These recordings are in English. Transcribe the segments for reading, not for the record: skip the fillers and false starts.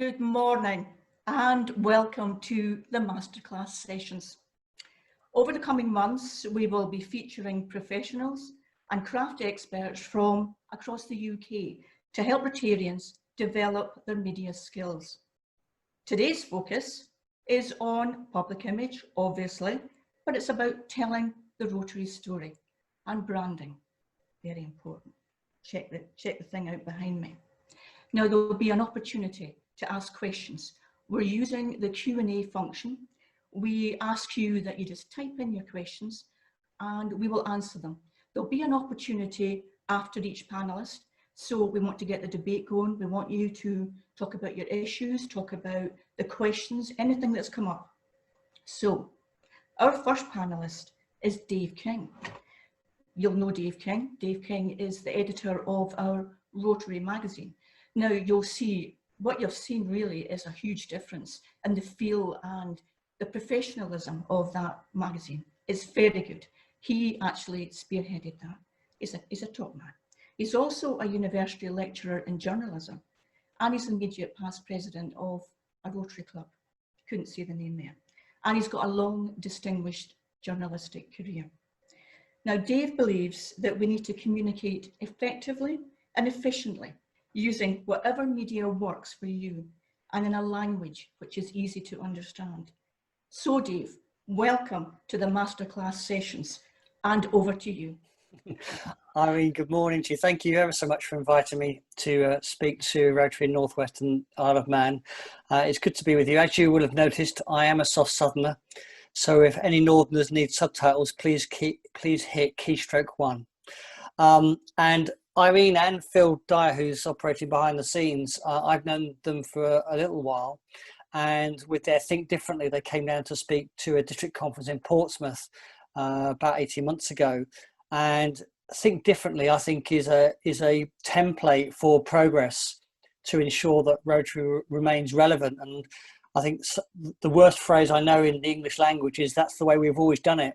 Good morning and welcome to the Masterclass Sessions. Over the coming months, we will be featuring professionals and craft experts from across the UK to help Rotarians develop their media skills. Today's focus is on public image, obviously, but it's about telling the Rotary story and branding. Very important. Check the thing out behind me. Now, there will be an opportunity to ask questions. We're using the Q&A function. We ask you that you just type in your questions and we will answer them. There'll be an opportunity after each panelist. So we want to get the debate going. We want you to talk about your issues, talk about the questions, anything that's come up. So our first panelist is Dave King. You'll know Dave King. Dave King is the editor of our Rotary magazine. Now you'll see, what you've seen really is a huge difference in the feel and the professionalism of that magazine. It's very good. He actually spearheaded that. He's a top man. He's also a university lecturer in journalism, and he's the immediate past president of a Rotary club. Couldn't see the name there. And he's got a long, distinguished journalistic career. Now, Dave believes that we need to communicate effectively and efficiently, using whatever media works for you and in a language which is easy to understand. So Dave, welcome to the Masterclass Sessions and over to you. Irene, good morning to you. Thank you ever so much for inviting me to speak to Rotary in North West and Isle of Man. It's good to be with you. As you will have noticed, I am a soft southerner. So if any Northerners need subtitles, please hit keystroke 1. And Irene and Phil Dyer, who's operating behind the scenes, I've known them for a little while, and with their Think Differently, they came down to speak to a district conference in Portsmouth about 18 months ago. And Think Differently, I think, is a template for progress to ensure that Rotary remains relevant. And I think the worst phrase I know in the English language is that's the way we've always done it.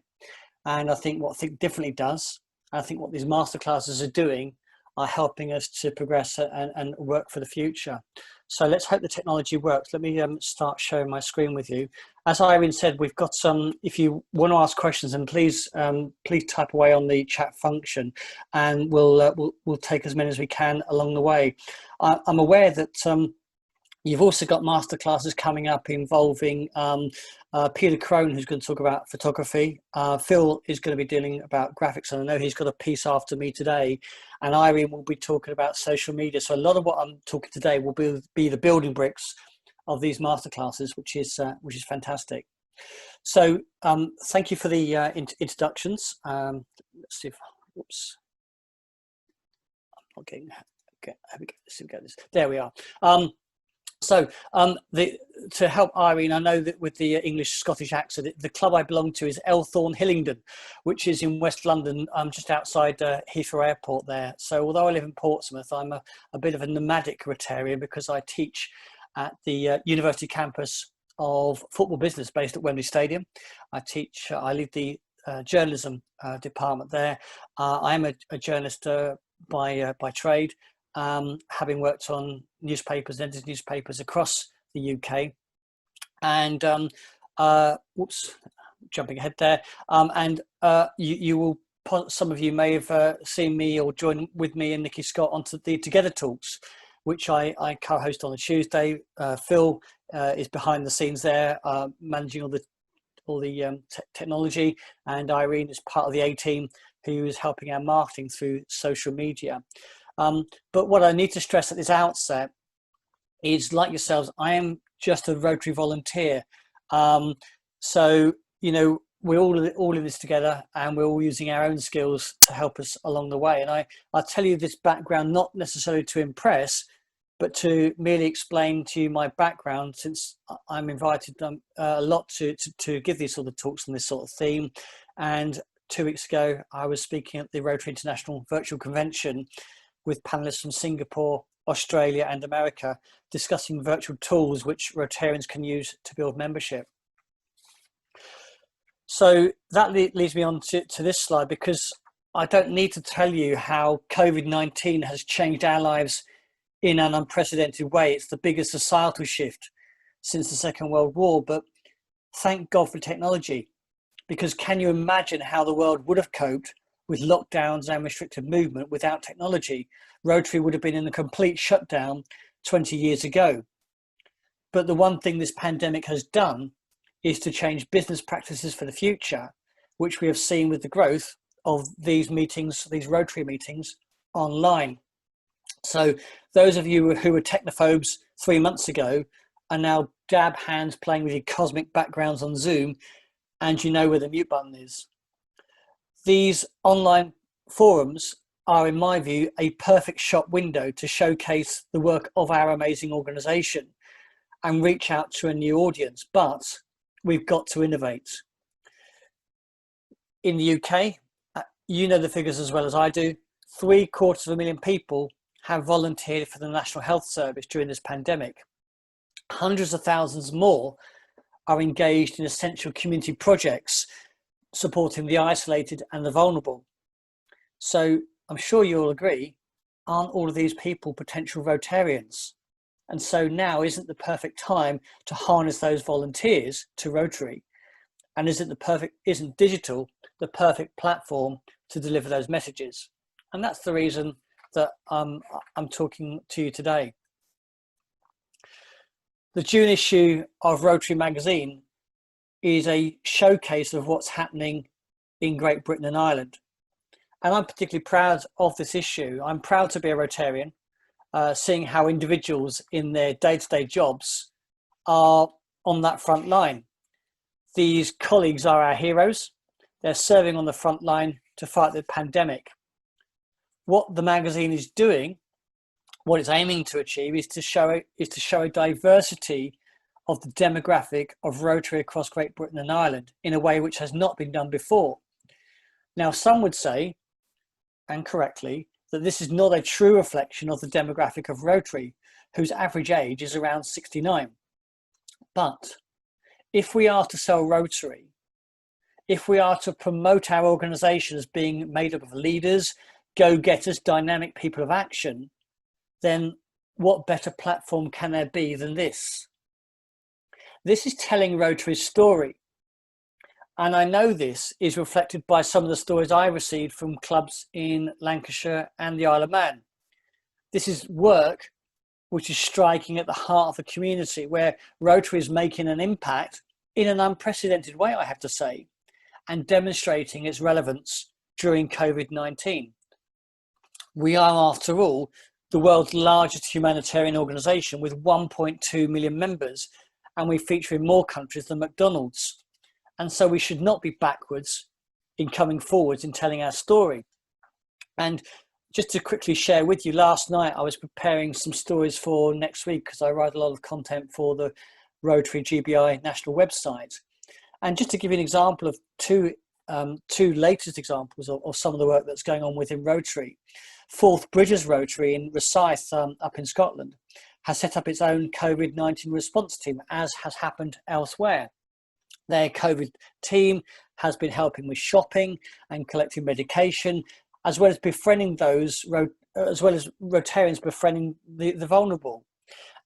And I think what Think Differently does, I think what these masterclasses are doing, are helping us to progress and work for the future. So let's hope the technology works. Let me start sharing my screen with you. As Irene said, we've got some, if you want to ask questions, and please type away on the chat function, and we'll take as many as we can along the way. I'm aware that you've also got masterclasses coming up involving Peter Crone, who's going to talk about photography. Phil is going to be dealing about graphics, and I know he's got a piece after me today. And Irene will be talking about social media. So a lot of what I'm talking today will be the building bricks of these masterclasses, which is fantastic. So thank you for the introductions. Let's see if, whoops, I'm not getting. Okay, let's see if we get this. There we are. So to help Irene, I know that with the English-Scottish accent, the club I belong to is Elthorne Hillingdon, which is in West London, just outside Heathrow Airport there. So although I live in Portsmouth, I'm a bit of a nomadic Rotarian because I teach at the university campus of football business based at Wembley Stadium. I lead the journalism department there. I am a journalist by trade. Having worked on newspapers, edited newspapers across the UK, and whoops, jumping ahead there, you will, some of you may have seen me or joined with me and Nikki Scott onto the Together Talks, which I co-host on a Tuesday. Phil is behind the scenes there, managing all the technology, and Irene is part of the A team who is helping our marketing through social media. But what I need to stress at this outset is, like yourselves, I am just a Rotary volunteer. So, you know, we're all in this together, and we're all using our own skills to help us along the way. And I tell you this background not necessarily to impress, but to merely explain to you my background, since I'm invited a lot to give these sort of talks on this sort of theme. And 2 weeks ago, I was speaking at the Rotary International Virtual Convention with panelists from Singapore, Australia and America, discussing virtual tools which Rotarians can use to build membership. So that leads me on to this slide, because I don't need to tell you how COVID-19 has changed our lives in an unprecedented way. It's the biggest societal shift since the Second World War, but thank God for technology, because can you imagine how the world would have coped with lockdowns and restricted movement without technology? Rotary would have been in a complete shutdown 20 years ago. But the one thing this pandemic has done is to change business practices for the future, which we have seen with the growth of these meetings, these Rotary meetings online. So those of you who were technophobes 3 months ago are now dab hands playing with your cosmic backgrounds on Zoom, and you know where the mute button is. These online forums are, in my view, a perfect shop window to showcase the work of our amazing organisation and reach out to a new audience, but we've got to innovate. In the UK, you know the figures as well as I do, 750,000 people have volunteered for the National Health Service during this pandemic. Hundreds of thousands more are engaged in essential community projects supporting the isolated and the vulnerable. So I'm sure you'll agree, aren't all of these people potential Rotarians? And so now isn't the perfect time to harness those volunteers to Rotary? And isn't digital the perfect platform to deliver those messages? And that's the reason that I'm talking to you today. The June issue of Rotary magazine is a showcase of what's happening in Great Britain and Ireland. And I'm particularly proud of this issue. I'm proud to be a Rotarian, seeing how individuals in their day-to-day jobs are on that front line. These colleagues are our heroes. They're serving on the front line to fight the pandemic. What the magazine is doing, what it's aiming to achieve, is to show a diversity of the demographic of Rotary across Great Britain and Ireland in a way which has not been done before. Now, some would say, and correctly, that this is not a true reflection of the demographic of Rotary, whose average age is around 69. But if we are to sell Rotary, if we are to promote our organisation as being made up of leaders, go-getters, dynamic people of action, then what better platform can there be than this? This is telling Rotary's story. And I know this is reflected by some of the stories I received from clubs in Lancashire and the Isle of Man. This is work which is striking at the heart of the community, where Rotary is making an impact in an unprecedented way, I have to say, and demonstrating its relevance during COVID-19. We are, after all, the world's largest humanitarian organisation with 1.2 million members, and we feature in more countries than McDonald's. And so we should not be backwards in coming forwards in telling our story. And just to quickly share with you, last night I was preparing some stories for next week because I write a lot of content for the Rotary GBI national website. And just to give you an example of two latest examples of some of the work that's going on within Rotary. Forth Bridges Rotary in Rosyth up in Scotland has set up its own COVID-19 response team, as has happened elsewhere. Their COVID team has been helping with shopping and collecting medication, as well as befriending as well as Rotarians befriending the vulnerable.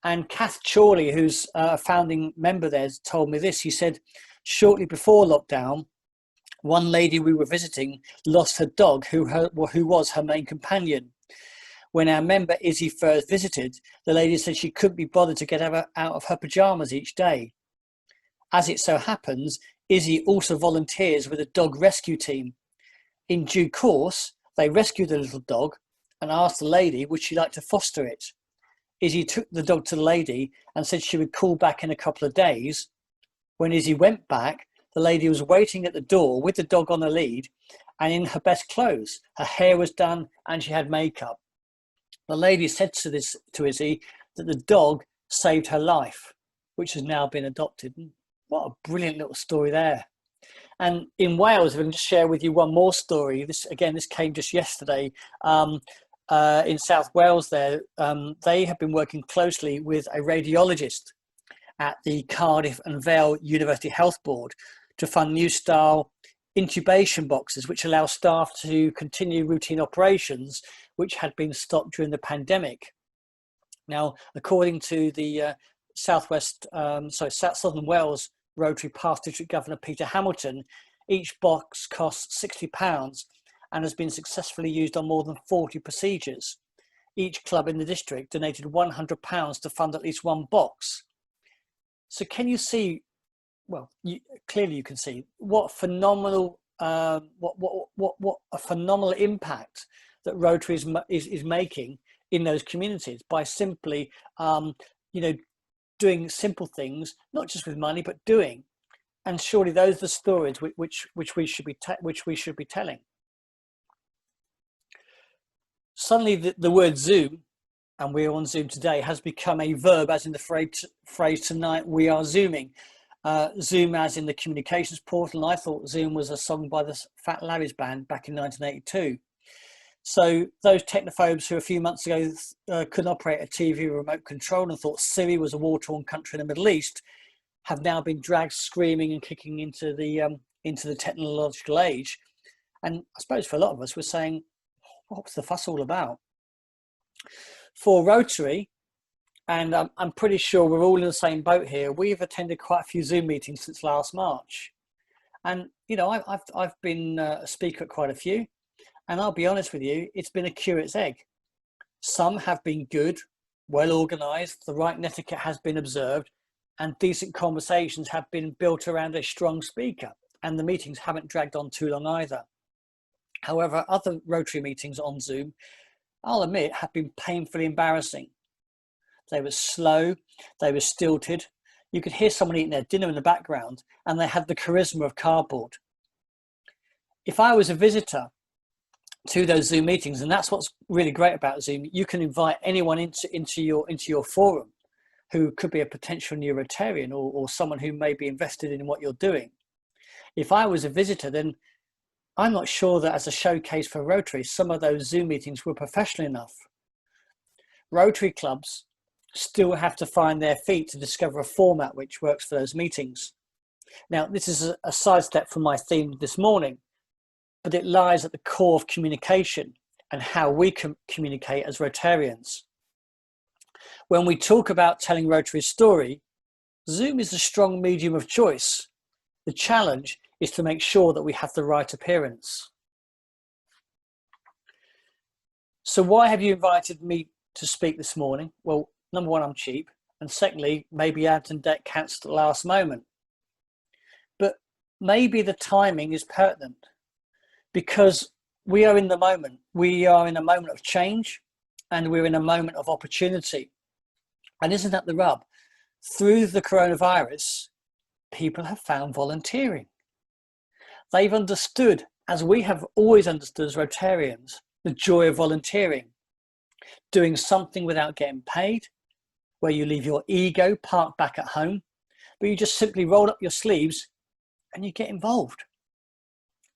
And Kath Chorley, who's a founding member there, told me this. He said, shortly before lockdown, one lady we were visiting lost her dog, who was her main companion. When our member Izzy first visited, the lady said she couldn't be bothered to get her out of her pajamas each day. As it so happens, Izzy also volunteers with a dog rescue team. In due course, they rescued the little dog and asked the lady would she like to foster it. Izzy took the dog to the lady and said she would call back in a couple of days. When Izzy went back, the lady was waiting at the door with the dog on a lead and in her best clothes. Her hair was done and she had makeup. The lady said to Izzy that the dog saved her life, which has now been adopted. What a brilliant little story there. And in Wales, if I can just share with you one more story. This came just yesterday. In South Wales there, they have been working closely with a radiologist at the Cardiff and Vale University Health Board to fund new style intubation boxes, which allow staff to continue routine operations which had been stopped during the pandemic. Now, according to the Southern Wales Rotary past District Governor Peter Hamilton, each box costs £60 and has been successfully used on more than 40 procedures. Each club in the district donated £100 to fund at least one box. So can you see, well, clearly you can see what phenomenal, what a phenomenal impact that Rotary is making in those communities by simply, doing simple things, not just with money, but doing. And surely those are the stories which we should be telling. Suddenly the word Zoom, and we're on Zoom today, has become a verb, as in the phrase tonight we are Zooming. Zoom as in the communications portal, and I thought Zoom was a song by the Fat Larry's band back in 1982. So those technophobes who a few months ago couldn't operate a TV remote control and thought Syria was a war-torn country in the Middle East have now been dragged screaming and kicking into the technological age. And I suppose for a lot of us, we're saying, what's the fuss all about? For Rotary, and I'm pretty sure we're all in the same boat here, we've attended quite a few Zoom meetings since last March. And, I've been a speaker at quite a few. And I'll be honest with you, it's been a curate's egg. Some have been good, well organised, the right netiquette has been observed, and decent conversations have been built around a strong speaker, and the meetings haven't dragged on too long either. However, other Rotary meetings on Zoom, I'll admit, have been painfully embarrassing. They were slow, they were stilted, you could hear someone eating their dinner in the background, and they had the charisma of cardboard. If I was a visitor to those Zoom meetings, and that's what's really great about Zoom, you can invite anyone into your forum who could be a potential new Rotarian or someone who may be invested in what you're doing. If I was a visitor, then I'm not sure that as a showcase for Rotary, some of those Zoom meetings were professional enough. Rotary clubs still have to find their feet to discover a format which works for those meetings. Now, this is a sidestep from my theme this morning, but it lies at the core of communication and how we communicate as Rotarians. When we talk about telling Rotary's story, Zoom is a strong medium of choice. The challenge is to make sure that we have the right appearance. So why have you invited me to speak this morning? Well, number one, I'm cheap. And secondly, maybe Anton Deck cancelled at the last moment. But maybe the timing is pertinent because we are in the moment. We are in a moment of change and we're in a moment of opportunity. And isn't that the rub? Through the coronavirus, people have found volunteering. They've understood, as we have always understood as Rotarians, the joy of volunteering. Doing something without getting paid, where you leave your ego parked back at home, but you just simply roll up your sleeves and you get involved.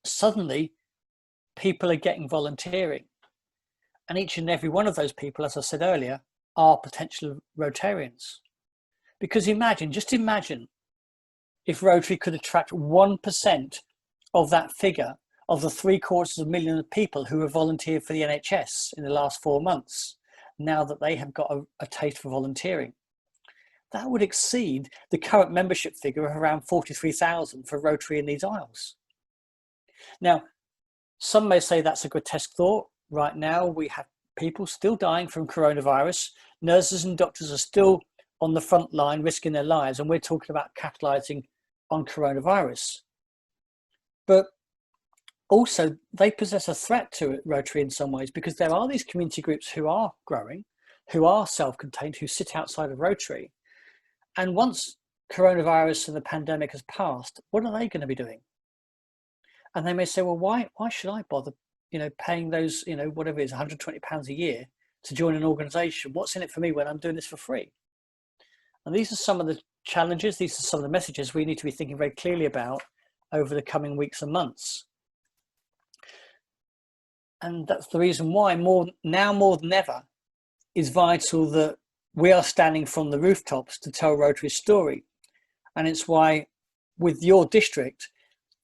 Suddenly, people are getting volunteering. And each and every one of those people, as I said earlier, are potential Rotarians. Because just imagine if Rotary could attract 1% of that figure of the 750,000 people who have volunteered for the NHS in the last 4 months, now that they have got a taste for volunteering. That would exceed the current membership figure of around 43,000 for Rotary in these Isles. Now, some may say that's a grotesque thought. Right now, we have people still dying from coronavirus. Nurses and doctors are still on the front line risking their lives, and we're talking about capitalizing on coronavirus. But also, they possess a threat to Rotary in some ways, because there are these community groups who are growing, who are self-contained, who sit outside of Rotary. And once coronavirus and the pandemic has passed, what are they going to be doing? And they may say, well, why should I bother, paying those, whatever it is, £120 a year to join an organisation? What's in it for me when I'm doing this for free? And these are some of the challenges, these are some of the messages we need to be thinking very clearly about over the coming weeks and months. And that's the reason why more than ever is vital that we are standing from the rooftops to tell Rotary's story. And it's why with your district,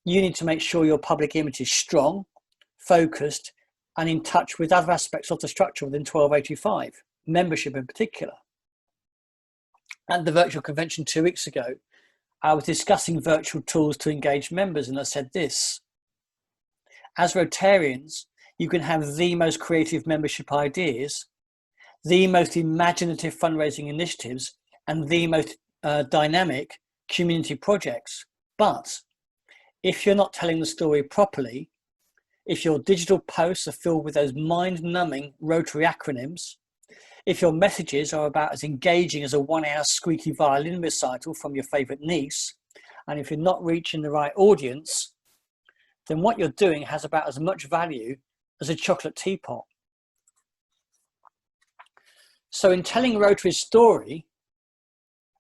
you need to make sure your public image is strong, focused, and in touch with other aspects of the structure within 1285. membership in particular. At the virtual convention 2 weeks ago, I was discussing virtual tools to engage members, and I said this: as Rotarians, you can have the most creative membership ideas, the most imaginative fundraising initiatives, and the most dynamic community projects. But if you're not telling the story properly, if your digital posts are filled with those mind-numbing Rotary acronyms, if your messages are about as engaging as a 1-hour squeaky violin recital from your favourite niece, and if you're not reaching the right audience, then what you're doing has about as much value as a chocolate teapot. So in telling Rotary's story,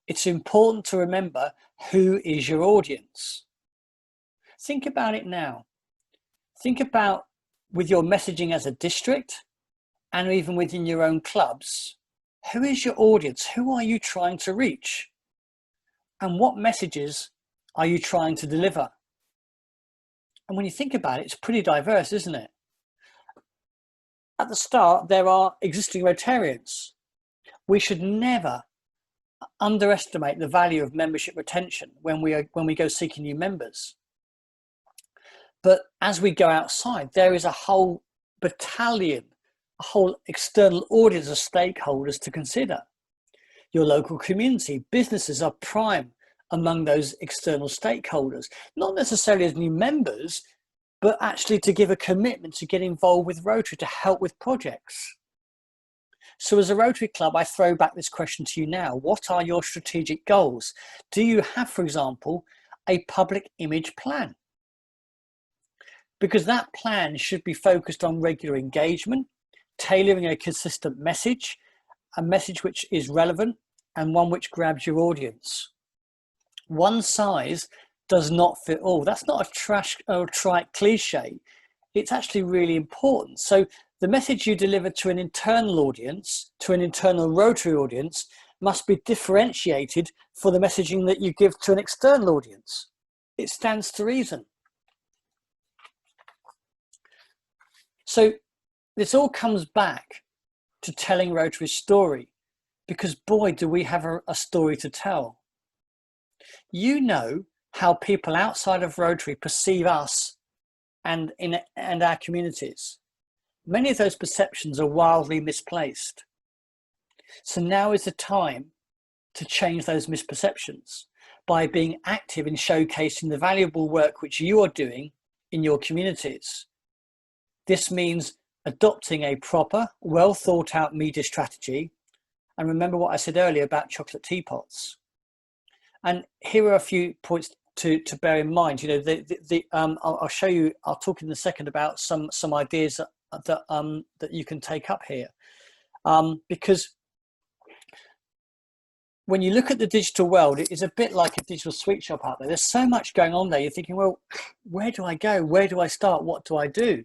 it's important to remember who is your audience. Think about it now. Think about with your messaging as a district and even within your own clubs, who is your audience? Who are you trying to reach? And what messages are you trying to deliver? And when you think about it, it's pretty diverse, isn't it? At the start, there are existing Rotarians. We should never underestimate the value of membership retention when we go seeking new members. But as we go outside, there is a whole battalion, a whole external audience of stakeholders to consider. Your local community, businesses are prime among those external stakeholders, not necessarily as new members, but actually to give a commitment to get involved with Rotary to help with projects. So as a Rotary Club, I throw back this question to you now. What are your strategic goals? Do you have, for example, a public image plan? Because that plan should be focused on regular engagement, tailoring a consistent message, a message which is relevant and one which grabs your audience. One size does not fit all. That's not a trite cliche. It's actually really important. So the message you deliver to an internal audience, to an internal Rotary audience, must be differentiated for the messaging that you give to an external audience. It stands to reason. So this all comes back to telling Rotary's story, because boy, do we have a story to tell. You know how people outside of Rotary perceive us and our communities. Many of those perceptions are wildly misplaced. So now is the time to change those misperceptions by being active in showcasing the valuable work which you are doing in your communities. This means adopting a proper, well thought out media strategy. And remember what I said earlier about chocolate teapots. And here are a few points to bear in mind. You know, I'll show you, I'll talk in a second about some ideas that you can take up here. Because when you look at the digital world, it is a bit like a digital sweet shop out there. There's so much going on there. You're thinking, well, where do I go? Where do I start? What do I do?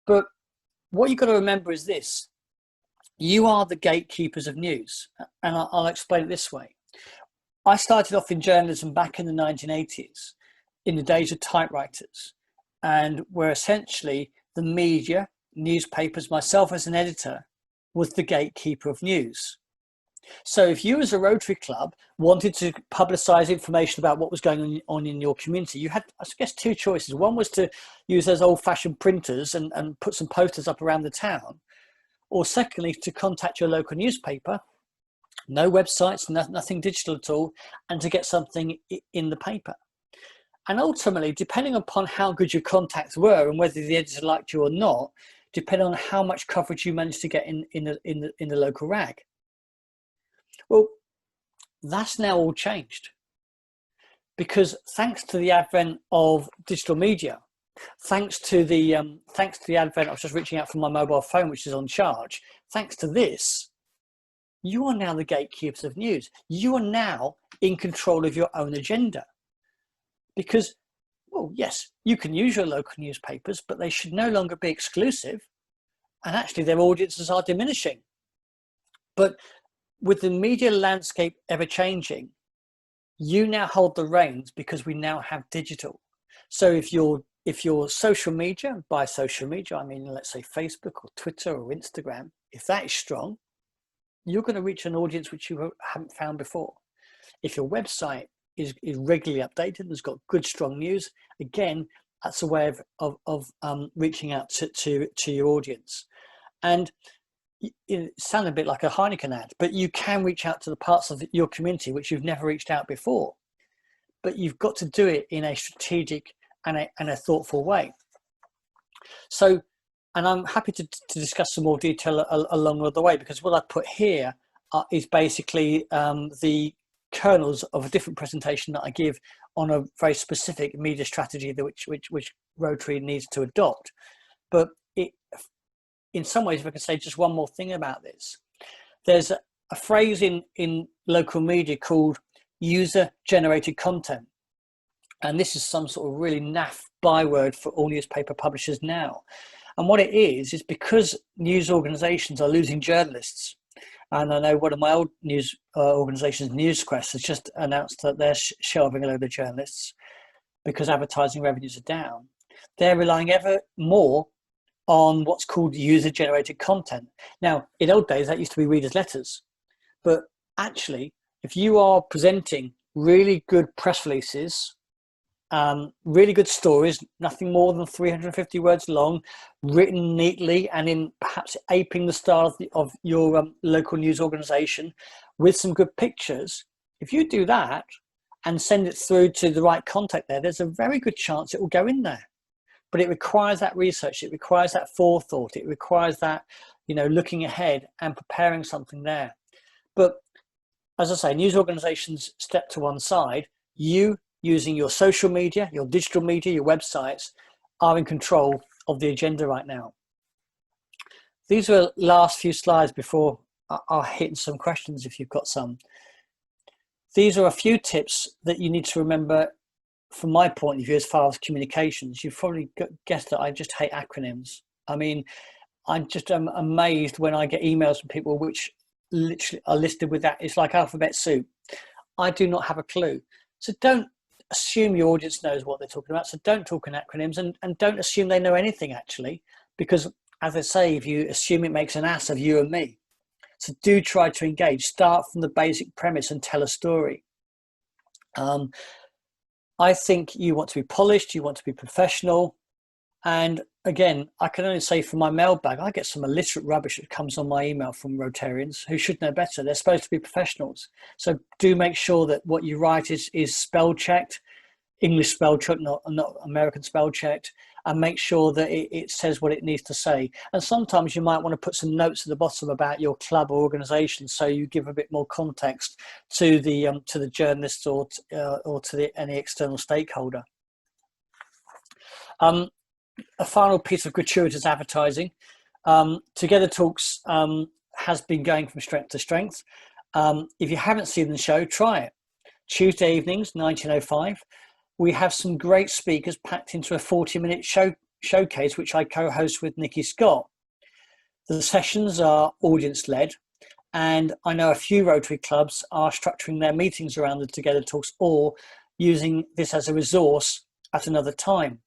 But what you've got to remember is this: you are the gatekeepers of news. And I'll explain it this way. I started off in journalism back in the 1980s, in the days of typewriters, and where essentially the media, newspapers, myself as an editor, was the gatekeeper of news. So if you as a Rotary Club wanted to publicise information about what was going on in your community, you had, I guess, two choices. One was to use those old-fashioned printers and put some posters up around the town, or secondly, to contact your local newspaper, no websites, nothing digital at all, and to get something in the paper. And ultimately, depending upon how good your contacts were and whether the editor liked you or not, depending on how much coverage you managed to get in the local rag. Well, that's now all changed, because thanks to the advent of digital media, thanks to the advent, I was just reaching out from my mobile phone, which is on charge. Thanks to this, you are now the gatekeepers of news. You are now in control of your own agenda, because, well, yes, you can use your local newspapers, but they should no longer be exclusive, and actually their audiences are diminishing. But with the media landscape ever changing, you now hold the reins, because we now have digital. So if your social media, by social media I mean, let's say Facebook or Twitter or Instagram, if that is strong, you're going to reach an audience which you haven't found before. If your website is regularly updated and has got good, strong news, again, that's a way of reaching out to your audience. And it sounds a bit like a Heineken ad, but you can reach out to the parts of your community which you've never reached out before. But you've got to do it in a strategic and a thoughtful way. So, and I'm happy to discuss some more detail along the way, because what I put here is basically the kernels of a different presentation that I give on a very specific media strategy which Rotary needs to adopt. But in some ways, if I can say just one more thing about this, there's a phrase in local media called user-generated content. And this is some sort of really naff byword for all newspaper publishers now. And what it is because news organizations are losing journalists. And I know one of my old news organizations, Newsquest, has just announced that they're shelving a load of journalists because advertising revenues are down. They're relying ever more on what's called user-generated content. Now, in old days, that used to be readers' letters. But actually, if you are presenting really good press releases, really good stories, nothing more than 350 words long, written neatly and in perhaps aping the style of your local news organization with some good pictures, if you do that and send it through to the right contact there's a very good chance it will go in there. But it requires that research, it requires that forethought, it requires that, looking ahead and preparing something there. But as I say, news organizations step to one side. You, using your social media, your digital media, your websites, are in control of the agenda right now. These are the last few slides before I'll hit some questions if you've got some. These are a few tips that you need to remember from my point of view as far as communications. You've probably guessed that I just hate acronyms. I mean, I'm just amazed when I get emails from people which literally are listed with that. It's like alphabet soup. I do not have a clue. So don't assume your audience knows what they're talking about. So don't talk in acronyms, and don't assume they know anything actually, because as I say, if you assume, it makes an ass of you and me. So do try to engage. Start from the basic premise and tell a story. I think you want to be polished, you want to be professional. And again, I can only say for my mailbag, I get some illiterate rubbish that comes on my email from Rotarians who should know better. They're supposed to be professionals. So do make sure that what you write is spell checked, English spell checked, not American spell checked, and make sure that it says what it needs to say. And sometimes you might want to put some notes at the bottom about your club or organization, so you give a bit more context to the journalist or to any external stakeholder. A final piece of gratuitous advertising. Together Talks has been going from strength to strength. If you haven't seen the show, try it. Tuesday evenings, 19:05. We have some great speakers packed into a 40-minute showcase, which I co-host with Nikki Scott. The sessions are audience-led, and I know a few Rotary clubs are structuring their meetings around the Together Talks or using this as a resource at another time.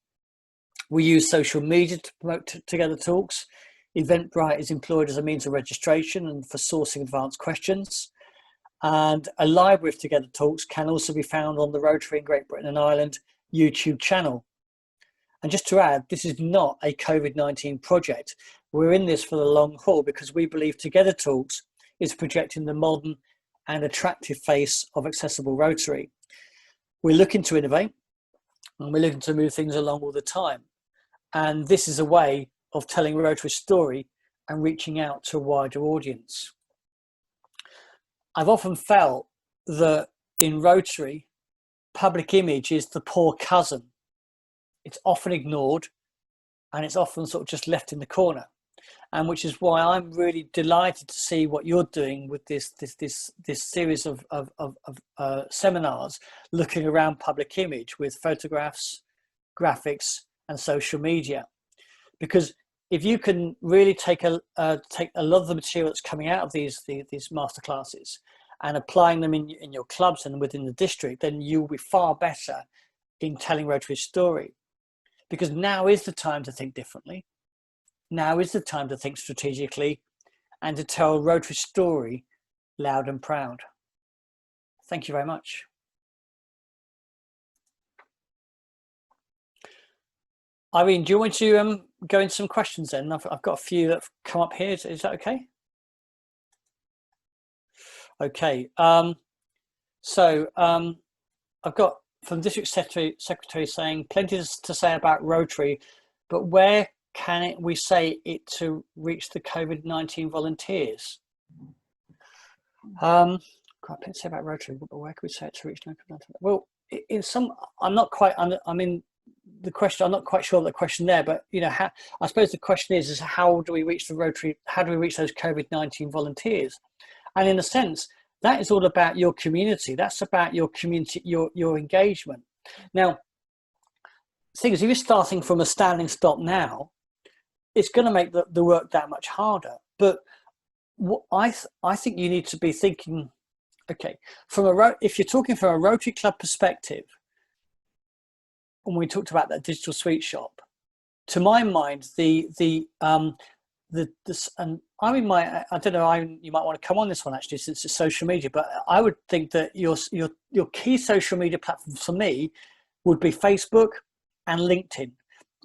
We use social media to promote Together Talks. Eventbrite is employed as a means of registration and for sourcing advanced questions. And a library of Together Talks can also be found on the Rotary in Great Britain and Ireland YouTube channel. And just to add, this is not a COVID-19 project. We're in this for the long haul because we believe Together Talks is projecting the modern and attractive face of accessible Rotary. We're looking to innovate and we're looking to move things along all the time. And this is a way of telling Rotary's story and reaching out to a wider audience. I've often felt that in Rotary, public image is the poor cousin. It's often ignored and it's often sort of just left in the corner. And which is why I'm really delighted to see what you're doing with this series of seminars looking around public image with photographs, graphics, and social media. Because if you can really take a lot of the material that's coming out of these masterclasses and applying them in your clubs and within the district, then you'll be far better in telling Rotary's story. Because now is the time to think differently. Now is the time to think strategically and to tell Rotary's story loud and proud. Thank you very much. Irene, do you want to go into some questions then? I've got a few that have come up here. Is that okay? Okay. I've got from District Secretary saying plenty to say about Rotary, but where can we say it to reach the COVID-19 volunteers? Quite plenty to say about Rotary, but where can we say it to reach COVID-19? Well, in some, I'm not quite sure of the question there, but you know, I suppose the question is how do we reach the Rotary? How do we reach those COVID-19 volunteers? And in a sense, that is all about your community. That's about your community, your engagement. Now, the thing is, if you're starting from a standing start now, it's going to make the work that much harder. But what I think you need to be thinking, okay, if you're talking from a Rotary Club perspective, when we talked about that digital sweet shop, to my mind, and Irene I don't know, Irene, you might want to come on this one actually, since it's social media, but I would think that your key social media platform for me would be Facebook and LinkedIn,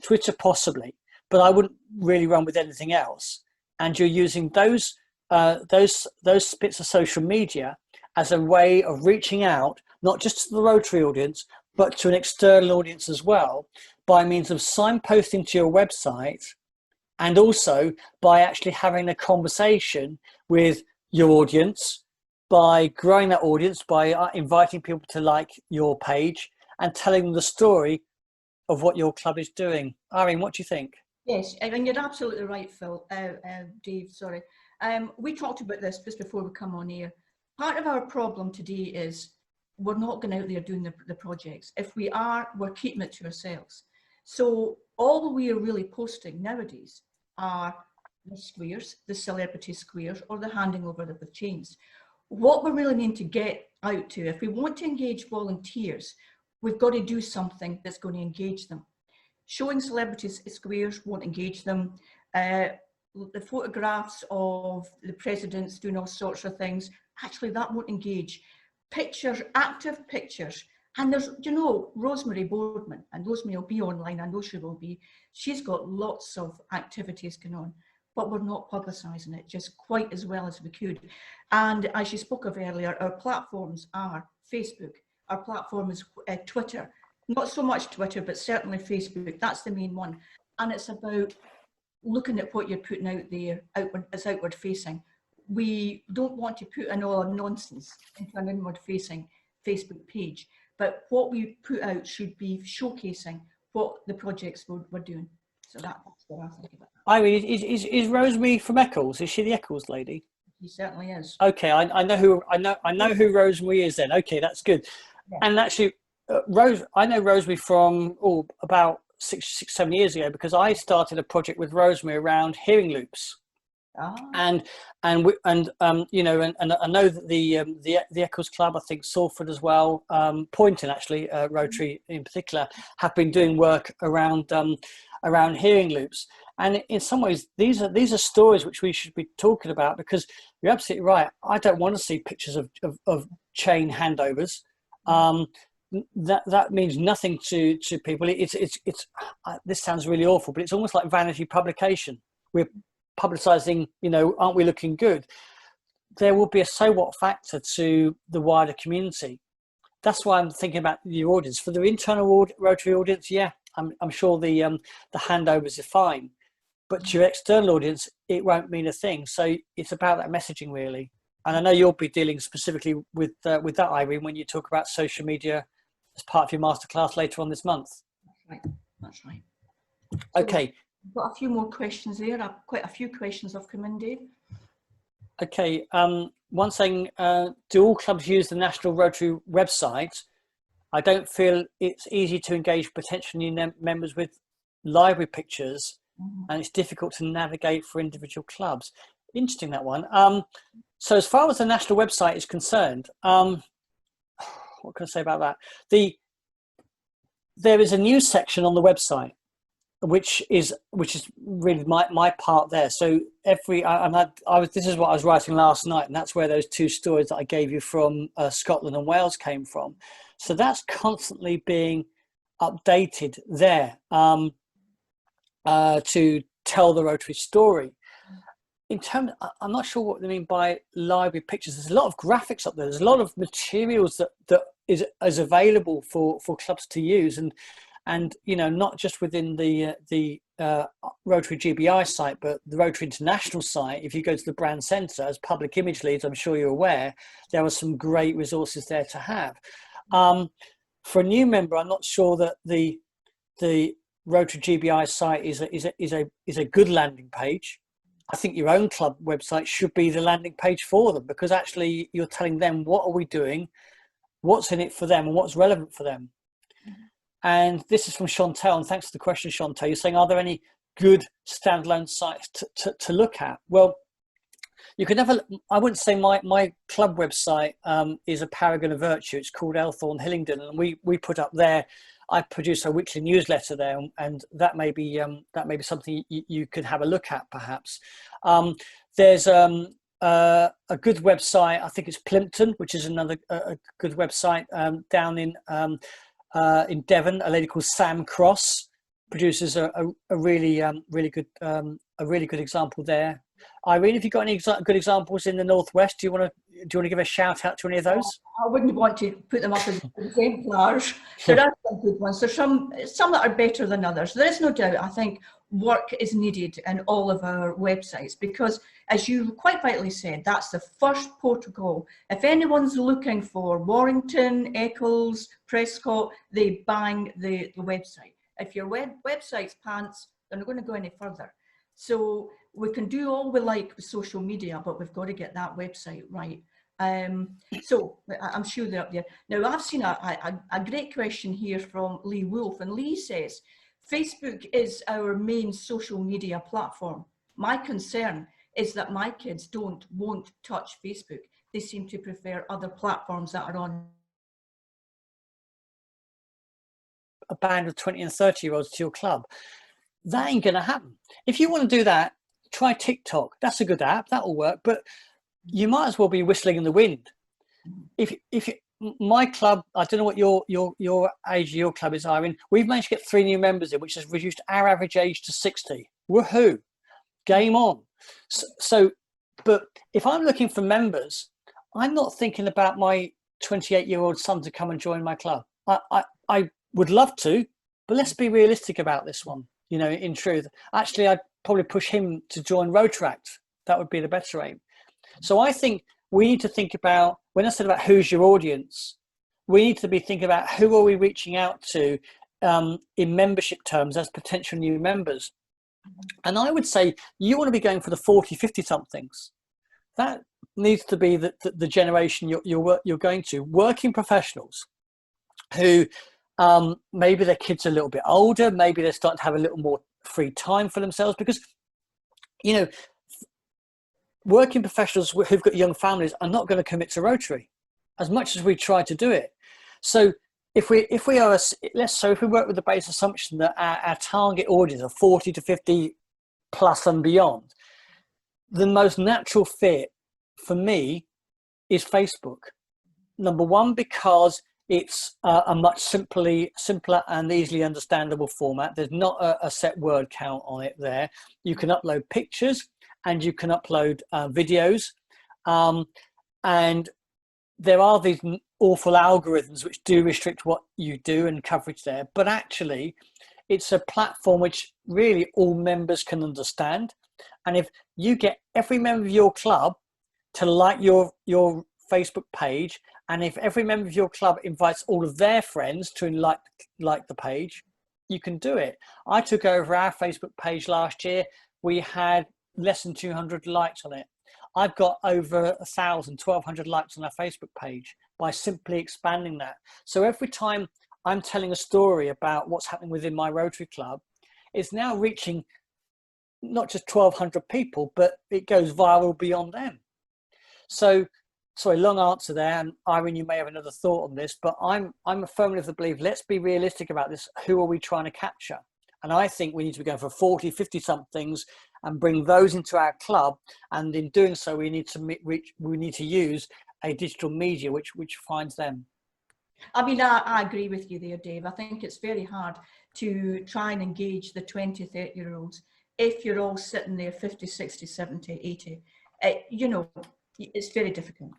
Twitter possibly, but I wouldn't really run with anything else. And you're using those bits of social media as a way of reaching out, not just to the Rotary audience, but to an external audience as well, by means of signposting to your website, and also by actually having a conversation with your audience, by growing that audience, by inviting people to like your page and telling them the story of what your club is doing. Irene, what do you think? Yes, I mean, you're absolutely right, Phil. Dave, sorry. We talked about this just before we come on air. Part of our problem today is we're not going out there doing the projects. If we are, we're keeping it to ourselves. So all we are really posting nowadays are the squares, the celebrity squares, or the handing over of the chains. What we really need to get out to, if we want to engage volunteers, we've got to do something that's going to engage them. Showing celebrity squares won't engage them. The photographs of the presidents doing all sorts of things, actually that won't engage. Pictures, active pictures. And there's, you know, Rosemary Boardman, and Rosemary will be online, I know she will be. She's got lots of activities going on, but we're not publicising it just quite as well as we could. And as you spoke of earlier, our platforms are Facebook, our platform is Twitter. Not so much Twitter, but certainly Facebook, that's the main one. And it's about looking at what you're putting out there as outward facing. We don't want to put in all our nonsense into an inward facing Facebook page, but what we put out should be showcasing what the projects we're doing. So that's what I think about that. Irene, is Rosemary from Eccles? Is she the Eccles lady? She certainly is. Okay, I know who Rosemary is then. Okay, that's good. Yeah. And actually, I know Rosemary from about 6-7 years ago, because I started a project with Rosemary around hearing loops. And I know that the Eccles Club, I think Salford as well, Poynton actually, Rotary in particular, have been doing work around hearing loops. And in some ways, these are stories which we should be talking about, because you're absolutely right. I don't want to see pictures of chain handovers. That means nothing to people. It's this sounds really awful, but it's almost like vanity publication. We're publicizing, aren't we looking good? There will be a so what factor to the wider community. That's why I'm thinking about your audience. For the internal Rotary audience, yeah, I'm sure the handovers are fine, but to your external audience, it won't mean a thing. So it's about that messaging really. And I know you'll be dealing specifically with that, Irene, when you talk about social media as part of your masterclass later on this month. That's right. Okay. I've got a few more questions there. Quite a few questions have come in, Dave. Okay. One saying, do all clubs use the National Rotary website? I don't feel it's easy to engage potential new members with library pictures, and it's difficult to navigate for individual clubs. Interesting, that one. So as far as the national website is concerned, what can I say about that? There is a news section on the website, which is really my part there. So this is what I was writing last night, and that's where those two stories that I gave you from Scotland and Wales came from. So that's constantly being updated there to tell the Rotary story. In terms, I'm not sure what they mean by library pictures. There's a lot of graphics up there. There's a lot of materials that is available for clubs to use, and you know, not just within the Rotary GBI site, but the Rotary International site. If you go to the brand centre as public image leads, I'm sure you're aware, there are some great resources there to have. For a new member, I'm not sure that the Rotary GBI site is a good landing page. I think your own club website should be the landing page for them, because actually you're telling them what are we doing, what's in it for them, and what's relevant for them. And this is from Chantel, and thanks for the question, Chantel. You're saying, are there any good standalone sites to look at? Well, you can never, I wouldn't say my club website is a paragon of virtue. It's called Elthorne Hillingdon, and we put up there, I produce a weekly newsletter there, and that may be something you could have a look at perhaps. There's a good website, I think it's Plimpton, which is another a good website down in Devon. A lady called Sam Cross produces a really good example there. Irene, have you got any good examples in the Northwest? Do you want to give a shout out to any of those? I wouldn't want to put them up as exemplars. There are some good ones. There's some that are better than others. There is no doubt, I think, work is needed in all of our websites, because, as you quite rightly said, that's the first port of call. If anyone's looking for Warrington, Eccles, Prescott, they bang the website. If your website's pants, they're not going to go any further. So we can do all we like with social media, but we've got to get that website right. So I'm sure they're up there. Now, I've seen a great question here from Lee Wolf, and Lee says, Facebook is our main social media platform. My concern is that my kids won't touch Facebook. They seem to prefer other platforms that are on. A band of 20 and 30-year-olds to your club. That ain't going to happen. If you want to do that, try TikTok. That's a good app. That will work. But you might as well be whistling in the wind. If my club, I don't know what your age of your club is, Irene. We've managed to get 3 new members in, which has reduced our average age to 60. Woohoo! Game on. So, but if I'm looking for members, I'm not thinking about my 28-year-old son to come and join my club. I would love to, but let's be realistic about this one. You know, in truth, actually, I'd probably push him to join Rotaract. That would be the better aim. So I think we need to think about, when I said about who's your audience, we need to be thinking about who are we reaching out to in membership terms as potential new members. And I would say you want to be going for the 40, 50 somethings. That needs to be the generation you're going to. Working professionals who maybe their kids are a little bit older, maybe they're starting to have a little more free time for themselves, because, you know, working professionals who've got young families are not going to commit to Rotary as much as we try to do it. So if we work with the base assumption that our target audience are 40 to 50 plus and beyond, the most natural fit for me is Facebook. Number one, because it's a much simpler and easily understandable format. There's not a set word count on it there. You can upload pictures and you can upload videos. And there are these awful algorithms which do restrict what you do and coverage there. But actually, it's a platform which really all members can understand. And if you get every member of your club to like your Facebook page, and if every member of your club invites all of their friends to like the page, you can do it. I took over our Facebook page last year. We had less than 200 likes on it. I've got over 1,000, 1,200 likes on our Facebook page by simply expanding that. So every time I'm telling a story about what's happening within my Rotary Club, it's now reaching not just 1,200 people, but it goes viral beyond them. So, sorry, long answer there. And Irene, you may have another thought on this, but I'm firmly of the belief, let's be realistic about this. Who are we trying to capture? And I think we need to be going for 40, 50 somethings and bring those into our club. And in doing so, we need to use a digital media which finds them. I mean, I agree with you there, Dave. I think it's very hard to try and engage the 20, 30-year-olds if you're all sitting there 50, 60, 70, 80. You know, it's very difficult.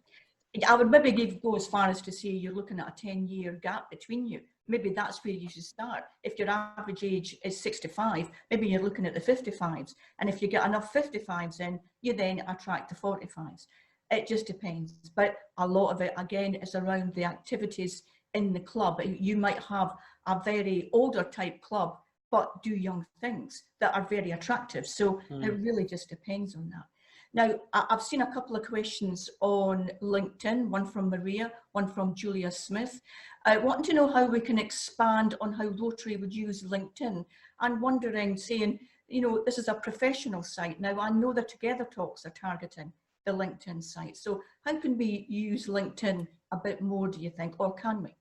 I would maybe go as far as to say you're looking at a 10-year gap between you. Maybe that's where you should start. If your average age is 65, maybe you're looking at the 55s. And if you get enough 55s in, you then attract the 45s. It just depends. But a lot of it, again, is around the activities in the club. You might have a very older type club, but do young things that are very attractive. So it really just depends on that. Now, I've seen a couple of questions on LinkedIn, one from Maria, one from Julia Smith. Wanting to know how we can expand on how Rotary would use LinkedIn, and wondering, saying, you know, this is a professional site. Now, I know the Together Talks are targeting the LinkedIn site. So how can we use LinkedIn a bit more, do you think, or can we?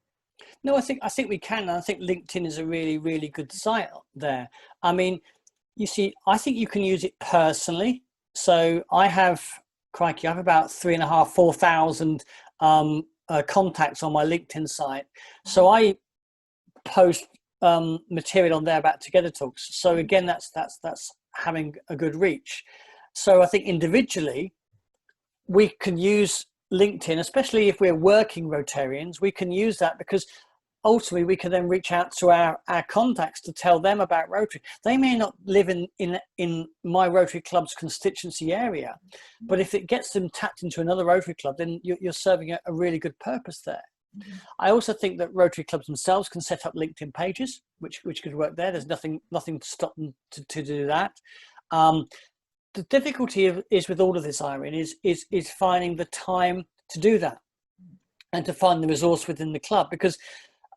No, I think we can. I think LinkedIn is a really, really good site there. I mean, you see, I think you can use it personally. So I have about 3,500, 4,000 contacts on my LinkedIn site. So I post material on there about Together Talks. So again, that's having a good reach. So I think individually we can use LinkedIn, especially if we're working Rotarians. We can use that because ultimately we can then reach out to our contacts to tell them about Rotary. They may not live in my Rotary Club's constituency area, but if it gets them tapped into another Rotary Club, then you're serving a really good purpose there. I also think that Rotary clubs themselves can set up LinkedIn pages, which could work there. There's nothing to stop them to do that. The difficulty is with all of this, Irene, is finding the time to do that and to find the resource within the club. Because,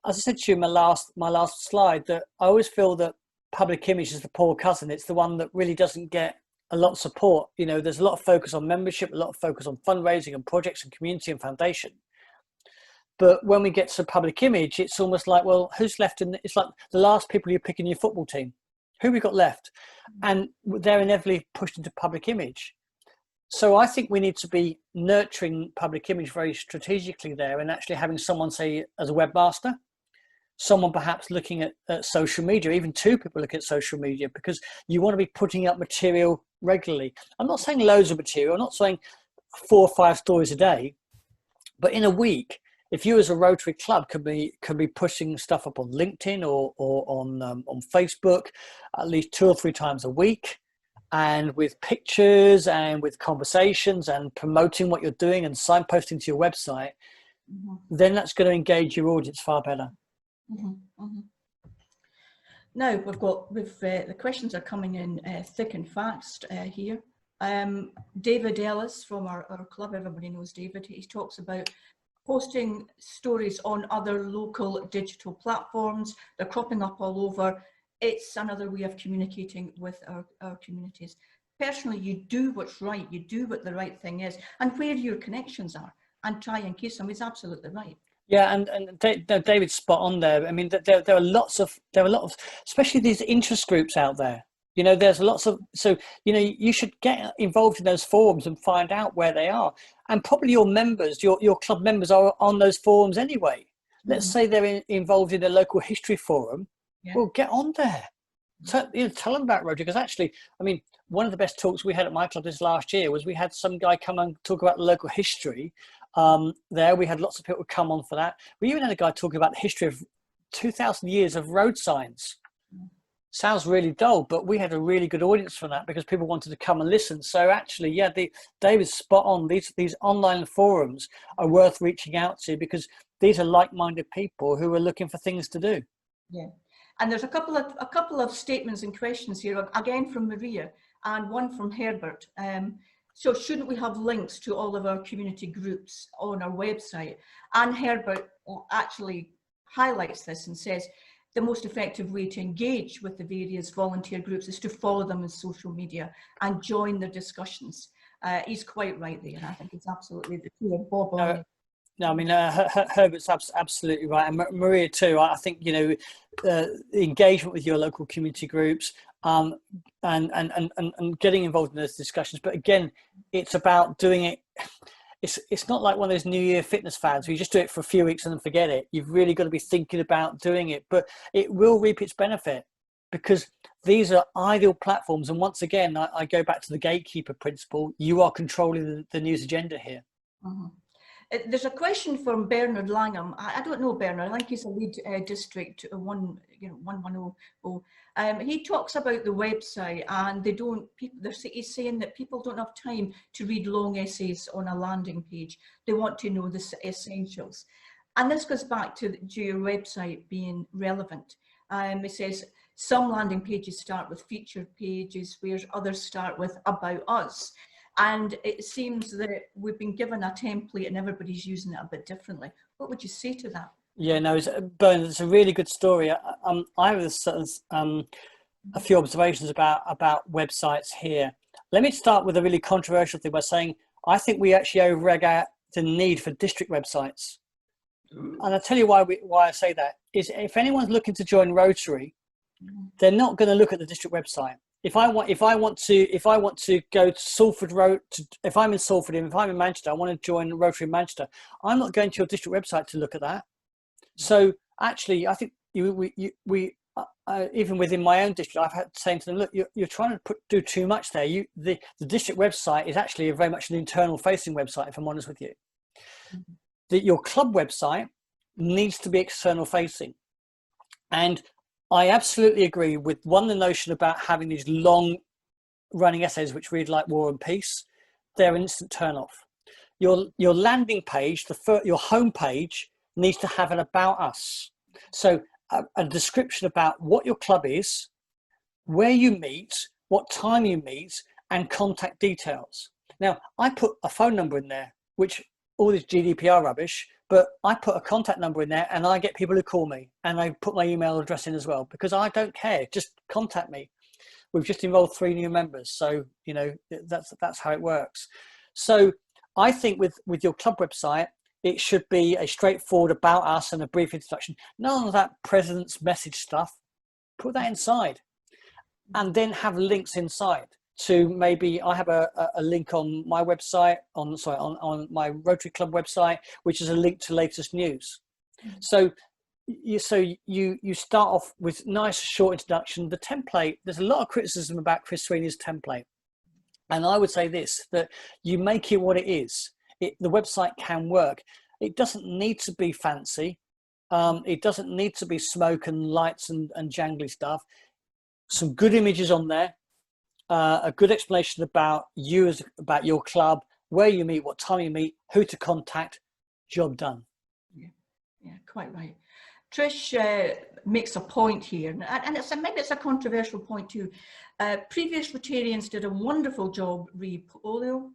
as I said to you in my last slide, that I always feel that public image is the poor cousin. It's the one that really doesn't get a lot of support. You know, there's a lot of focus on membership, a lot of focus on fundraising and projects and community and foundation. But when we get to public image, it's almost like, well, who's left? It's like the last people you pick in your football team. Who we got left? And they're inevitably pushed into public image. So I think we need to be nurturing public image very strategically there, and actually having someone, say, as a webmaster, someone perhaps looking at social media, even two people look at social media, because you want to be putting up material regularly. I'm not saying loads of material. I'm not saying 4 or 5 stories a day, but in a week, if you as a Rotary club could be pushing stuff up on LinkedIn or on Facebook at least 2 or 3 times a week, and with pictures and with conversations and promoting what you're doing and signposting to your website, then that's going to engage your audience far better. Now the questions are coming in thick and fast here. David Ellis from our club, everybody knows David. He talks about posting stories on other local digital platforms. They're cropping up all over. It's another way of communicating with our communities. Personally, you do what's right, you do what the right thing is, and where your connections are, and try and keep them is absolutely right. Yeah, and David's spot on there. I mean, there are lots of, especially these interest groups out there. You know, there's lots of, so, you know, you should get involved in those forums and find out where they are. And probably your members, your club members are on those forums anyway. Let's say they're involved in a local history forum. Well, get on there. Tell them about Rotary, because actually, I mean, one of the best talks we had at my club this last year was we had some guy come and talk about local history. There, we had lots of people come on for that. We even had a guy talking about the history of 2,000 years of road signs. Sounds really dull, but we had a really good audience for that because people wanted to come and listen. So actually, yeah, David's spot on. These online forums are worth reaching out to, because these are like-minded people who are looking for things to do. Yeah, and there's a couple of statements and questions here, again from Maria and one from Herbert. So shouldn't we have links to all of our community groups on our website? And Herbert actually highlights this and says, the most effective way to engage with the various volunteer groups is to follow them on social media and join their discussions. He's quite right there. I think it's absolutely the clear bob on. No, I mean, Herbert's absolutely right, and Maria too. I think, you know, engagement with your local community groups, and getting involved in those discussions. But again, it's about doing it. It's not like one of those New Year fitness fads where you just do it for a few weeks and then forget it. You've really got to be thinking about doing it, but it will reap its benefit, because these are ideal platforms. And once again, I go back to the gatekeeper principle. You are controlling the news agenda here. Mm-hmm. There's a question from Bernard Langham. I don't know Bernard. I think he's a lead district 1100. He talks about the website, and he's saying that people don't have time to read long essays on a landing page. They want to know the essentials, and this goes back to your website being relevant. It says some landing pages start with featured pages, whereas others start with about us. And it seems that we've been given a template and everybody's using it a bit differently. What would you say to that? Yeah, no, Bernard, it's a really good story. I have a few observations about websites here. Let me start with a really controversial thing by saying I think we actually overrate the need for district websites. And I'll tell you why I say that is, if anyone's looking to join Rotary, they're not going to look at the district website. If I want to go to Salford Road, if I'm in Salford, if I'm in Manchester, I want to join Rotary in Manchester, I'm not going to your district website to look at that. So actually, I think we even within my own district, I've had to say to them, look, you're trying to do too much there. The district website is actually very much an internal facing website, if I'm honest with you. Your club website needs to be external facing. And I absolutely agree with the notion about having these long running essays which read like War and Peace. They're an instant turn off. Your landing page, your home page, needs to have an about us. So a description about what your club is, where you meet, what time you meet, and contact details. Now, I put a phone number in there, which all this GDPR rubbish, but I put a contact number in there and I get people who call me, and I put my email address in as well, because I don't care. Just contact me. We've just involved 3 new members. So, you know, that's how it works. So I think with your club website, it should be a straightforward about us and a brief introduction. None of that president's message stuff. Put that inside, and then have links inside to, maybe I have a link on my website, on my Rotary Club website, which is a link to latest news. So you start off with nice short introduction. The template, there's a lot of criticism about Chris Sweeney's template, and I would say this, that you make it what it is. The website can work. It doesn't need to be fancy. It doesn't need to be smoke and lights and jangly stuff. Some good images on there. A good explanation about you, about your club, where you meet, what time you meet, who to contact. Job done. Yeah, quite right. Trish makes a point here, and maybe it's a controversial point too. Previous Rotarians did a wonderful job re-polio,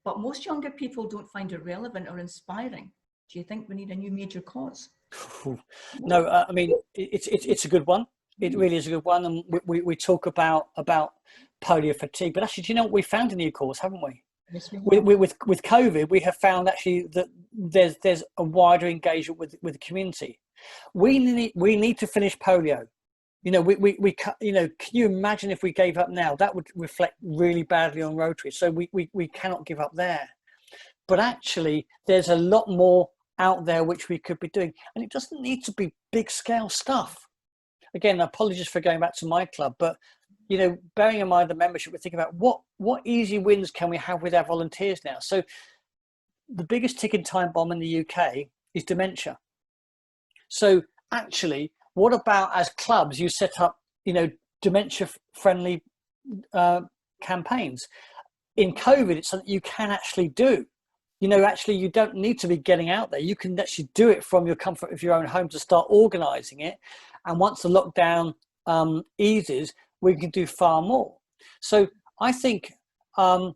but most younger people don't find it relevant or inspiring. Do you think we need a new major cause? No, I mean, it's a good one. It really is a good one, and we talk about polio fatigue, but actually, do you know what, we found a new cause, haven't we? Yes, with COVID, we have found actually that there's a wider engagement with the community. We need to finish polio. You know, you know, can you imagine if we gave up now? That would reflect really badly on Rotary. So we cannot give up there. But actually, there's a lot more out there which we could be doing, and it doesn't need to be big scale stuff. Again, apologies for going back to my club, but you know, bearing in mind the membership, we're thinking about what easy wins can we have with our volunteers now. So the biggest ticking time bomb in the UK is dementia. So actually, what about as clubs you set up, you know, dementia friendly campaigns? In COVID, it's something you can actually do. You know, actually, you don't need to be getting out there. You can actually do it from your comfort of your own home to start organising it. And once the lockdown eases, we can do far more. So I think, you know,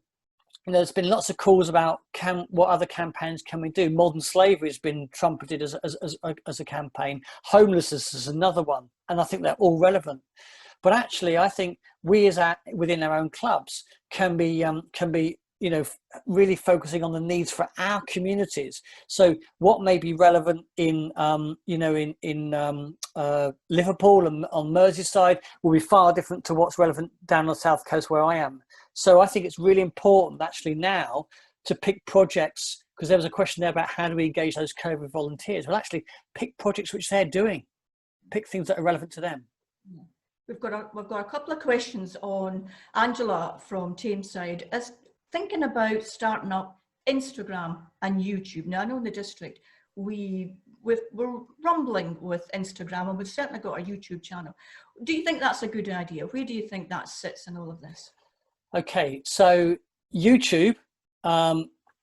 there's been lots of calls about what other campaigns can we do. Modern slavery has been trumpeted as a campaign. Homelessness is another one, and I think they're all relevant. But actually, I think we within our own clubs can be you know, really focusing on the needs for our communities. So what may be relevant in, you know, in Liverpool and on Merseyside will be far different to what's relevant down the south coast where I am. So I think it's really important actually now to pick projects, because there was a question there about how do we engage those COVID volunteers. Well, actually pick projects which they're doing, pick things that are relevant to them. Yeah. We've got a couple of questions on Angela from Tameside is thinking about starting up Instagram and YouTube. Now I know in the district we're rumbling with Instagram, and we've certainly got a YouTube channel. Do you think that's a good idea? Where do you think that sits in all of this? Okay, so YouTube,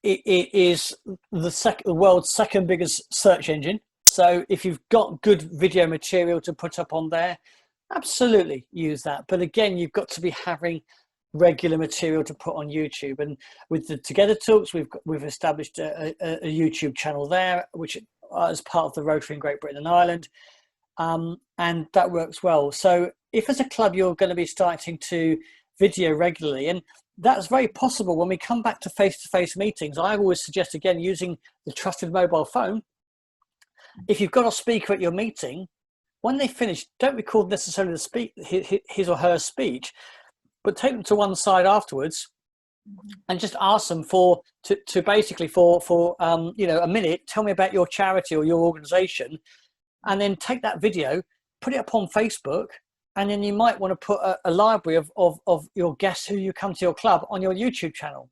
it is the world's second biggest search engine. So if you've got good video material to put up on there, absolutely use that. But again, you've got to be having regular material to put on YouTube. And with the Together Talks, we've established a YouTube channel there, which is part of the Rotary in Great Britain and Ireland, and that works well. So if as a club you're going to be starting to video regularly, and that's very possible when we come back to face-to-face meetings, I always suggest again using the trusted mobile phone. If you've got a speaker at your meeting, when they finish, don't record necessarily his or her speech, but take them to one side afterwards and just ask them to basically you know, a minute, tell me about your charity or your organization, and then take that video, put it up on Facebook, and then you might want to put a library of your guests who you come to your club on your YouTube channel.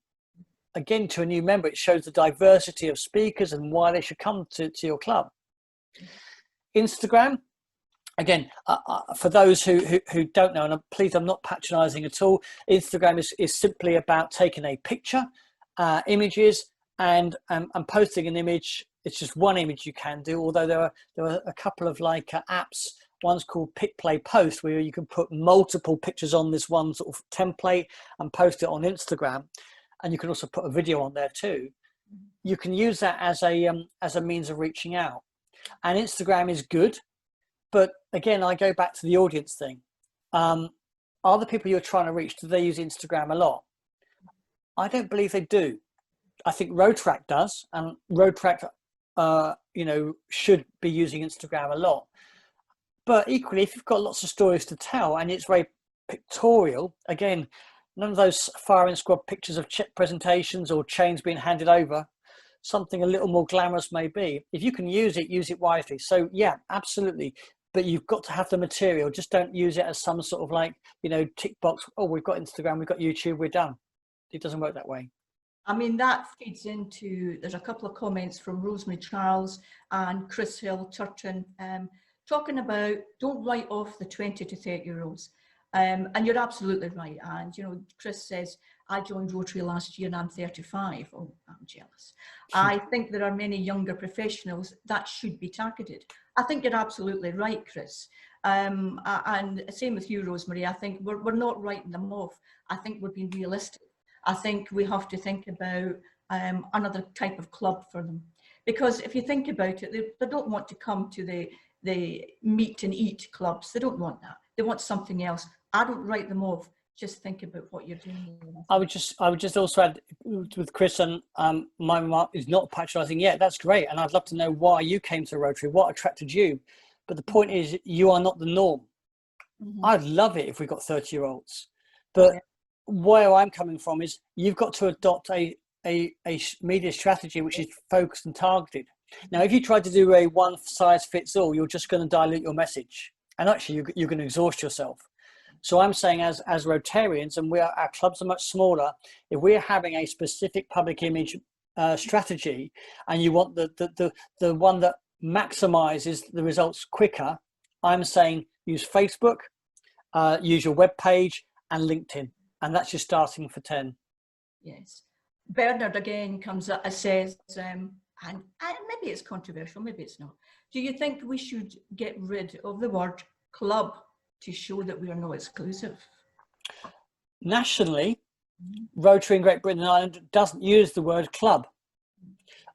Again, to a new member, it shows the diversity of speakers and why they should come to your club. Instagram, again, for those who don't know, and please, I'm not patronizing at all, Instagram is simply about taking a picture, images, and posting an image. It's just one image you can do, although there are a couple of like apps. One's called Pick, Play, Post, where you can put multiple pictures on this one sort of template and post it on Instagram. And you can also put a video on there too. You can use that as a means of reaching out. And Instagram is good, but again, I go back to the audience thing. Are the people you're trying to reach, do they use Instagram a lot? I don't believe they do. I think Rotary does, and Rotary, you know, should be using Instagram a lot. But equally, if you've got lots of stories to tell and it's very pictorial, again, none of those firing squad pictures of check presentations or chains being handed over, something a little more glamorous maybe. If you can use it wisely. So yeah, absolutely. But you've got to have the material. Just don't use it as some sort of like, you know, tick box. Oh, we've got Instagram, we've got YouTube, we're done. It doesn't work that way. I mean, that feeds into, there's a couple of comments from Rosemary Charles and Chris Hill Turton, talking about don't write off the 20 to 30-year-olds. And you're absolutely right. And, you know, Chris says, I joined Rotary last year and I'm 35. Oh, I'm jealous. I think there are many younger professionals that should be targeted. I think you're absolutely right, Chris. And same with you, Rosemary. I think we're not writing them off. I think we're being realistic. I think we have to think about another type of club for them. Because if you think about it, they don't want to come to the meet and eat clubs. They don't want that. They want something else. I don't write them off. Just think about what you're doing. I would just also add with Chris, and my remark is not patronising. Yeah, that's great, and I'd love to know why you came to Rotary, what attracted you. But the point is, you are not the norm. Mm-hmm. I'd love it if we got 30-year-olds, but where I'm coming from is you've got to adopt a media strategy which is focused and targeted. Now, if you try to do a one-size-fits-all, you're just going to dilute your message, and actually you're going to exhaust yourself. So I'm saying as Rotarians, and our clubs are much smaller, if we're having a specific public image strategy and you want the one that maximizes the results quicker, I'm saying use Facebook, use your web page and LinkedIn. And that's your starting for 10. Yes. Bernard again comes up and says, and maybe it's controversial, maybe it's not. Do you think we should get rid of the word club to show that we are not exclusive? Nationally, Rotary in Great Britain and Ireland doesn't use the word club.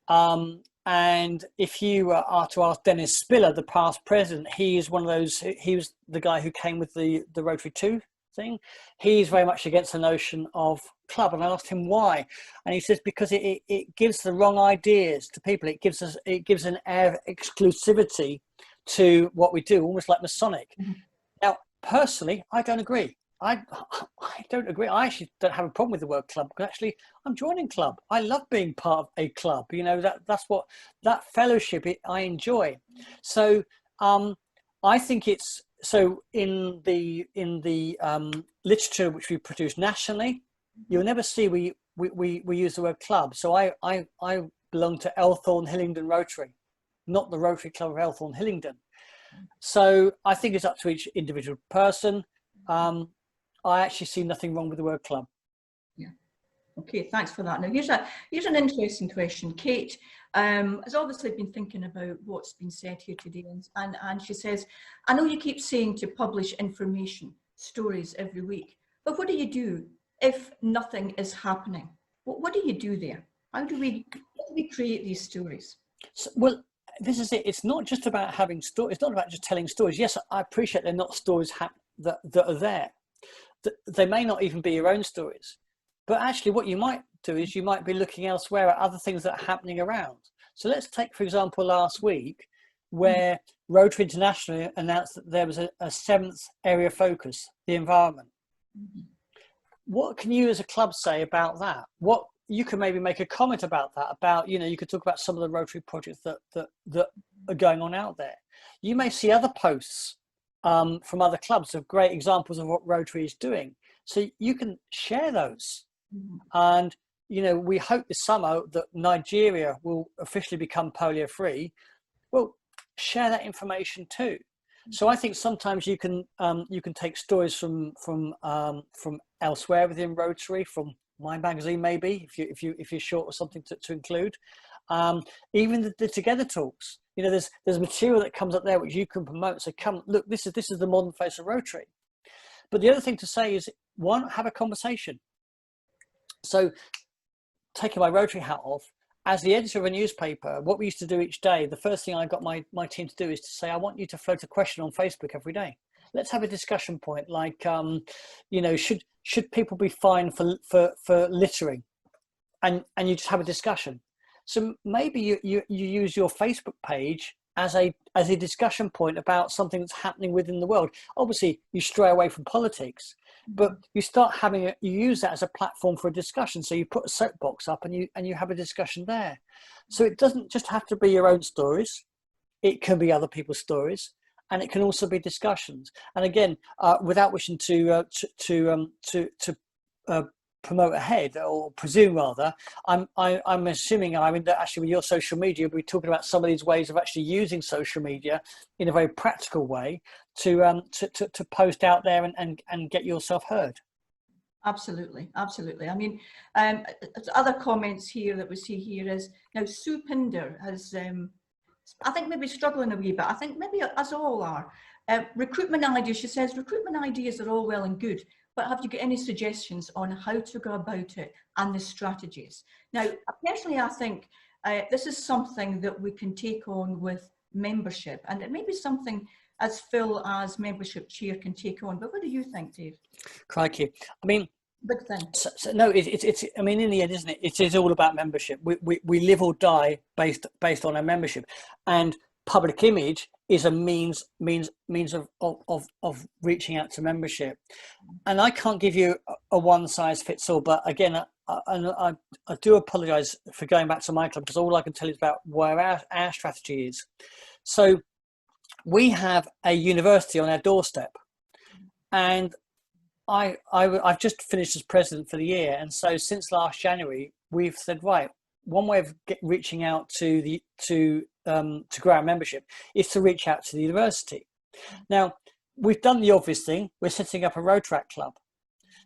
And if you are to ask Dennis Spiller, the past president, he is one of those, he was the guy who came with the Rotary 2 thing. He's very much against the notion of club, and I asked him why, and he says because it gives the wrong ideas to people. It gives an air of exclusivity to what we do, almost like Masonic. Mm-hmm. Now, personally, I don't agree. I don't agree. I actually don't have a problem with the word club, because actually I'm joining club. I love being part of a club. You know, that's what that fellowship I enjoy. So I think it's so in the literature which we produce nationally, you'll never see we use the word club. So I belong to Elthorne Hillingdon Rotary, not the Rotary Club of Elthorne Hillingdon. So I think it's up to each individual person. I actually see nothing wrong with the word club. Yeah. Okay, thanks for that. Now here's an interesting question. Kate has obviously been thinking about what's been said here today, and she says, I know you keep saying to publish information, stories every week, but what do you do if nothing is happening? What do you do there? How do we create these stories? So, well, this is it. It's not just about having stories. It's not about just telling stories. Yes, I appreciate they're not stories that are there. They may not even be your own stories, but actually what you might do is you might be looking elsewhere at other things that are happening around. So let's take, for example, last week, where Rotary International announced that there was a 7th area of focus, the environment. Mm-hmm. What can you as a club say about that? What you can maybe make a comment about that, about, you know, you could talk about some of the Rotary projects that are going on out there. You may see other posts from other clubs of great examples of what Rotary is doing. So you can share those. Mm-hmm. And, you know, we hope this summer that Nigeria will officially become polio free. Well, share that information too. Mm-hmm. So I think sometimes you can take stories from elsewhere within Rotary, from my magazine maybe, if you're short of something to include. Even the Together talks. You know, there's material that comes up there which you can promote. So come look, this is the modern face of Rotary. But the other thing to say is, one, have a conversation. So taking my Rotary hat off, as the editor of a newspaper, what we used to do each day, the first thing I got my team to do is to say, I want you to float a question on Facebook every day. Let's have a discussion point, like, you know, should people be fined for littering? And you just have a discussion. So maybe you use your Facebook page as a discussion point about something that's happening within the world. Obviously, you stray away from politics, but you start you use that as a platform for a discussion. So you put a soapbox up and you have a discussion there. So it doesn't just have to be your own stories. It can be other people's stories, and it can also be discussions. And again, without wishing to promote ahead, or presume rather, I'm assuming, I mean, that actually with your social media, you'll be talking about some of these ways of actually using social media in a very practical way to post out there and get yourself heard. Absolutely. I mean, other comments here that we see here is, now Sue Pinder has, I think maybe struggling a wee bit, I think maybe us all are. Recruitment ideas, she says, recruitment ideas are all well and good, but have you got any suggestions on how to go about it and the strategies? Now, personally, I think this is something that we can take on with membership, and it may be something as Phil as membership chair can take on. But what do you think, Dave? Crikey. I mean, big thing. So no, it's. I mean, in the end, isn't it? It is all about membership. We live or die based on our membership, and public image is a means of reaching out to membership. And I can't give you a one size fits all. But again, I do apologise for going back to my club, because all I can tell you is about where our strategy is. So we have a university on our doorstep, and I've just finished as president for the year, and so since last January we've said, right, one way of reaching out to grow our membership is to reach out to the university. Now, we've done the obvious thing, we're setting up a Rotaract club,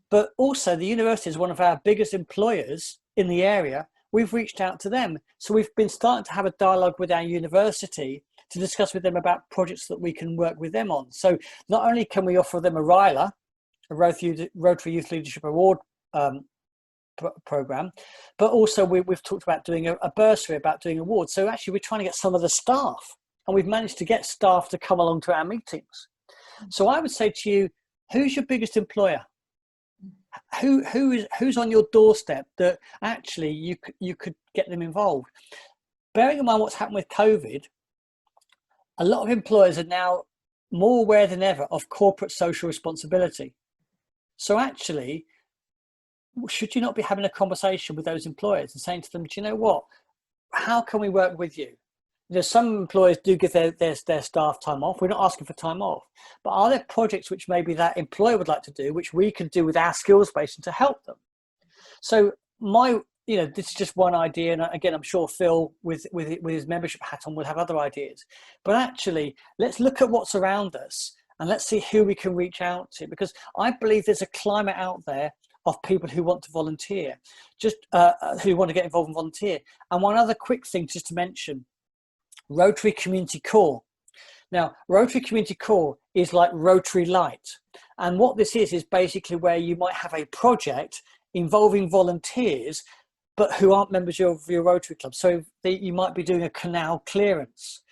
but also the university is one of our biggest employers in the area. We've reached out to them, so we've been starting to have a dialogue with our university to discuss with them about projects that we can work with them on. So not only can we offer them a RYLA, a Rotary Youth Leadership Award program, but also we've talked about doing a bursary, about doing awards. So actually we're trying to get some of the staff, and we've managed to get staff to come along to our meetings. So I would say to you, who's your biggest employer? Who's on your doorstep that actually you could get them involved? Bearing in mind what's happened with COVID, a lot of employers are now more aware than ever of corporate social responsibility. So actually, should you not be having a conversation with those employers and saying to them, do you know what, how can we work with you? Some employers do give their staff time off. We're not asking for time off, but are there projects which maybe that employer would like to do, which we can do with our skills base and to help them? So this is just one idea, and again, I'm sure Phil, with his membership hat on, will have other ideas. But actually, let's look at what's around us and let's see who we can reach out to, because I believe there's a climate out there of people who want to volunteer, who want to get involved and volunteer. And one other quick thing just to mention, Rotary Community Core. Now, Rotary Community Core is like Rotary Light. And what this is basically where you might have a project involving volunteers, but who aren't members of your Rotary Club. So you might be doing a canal clearance.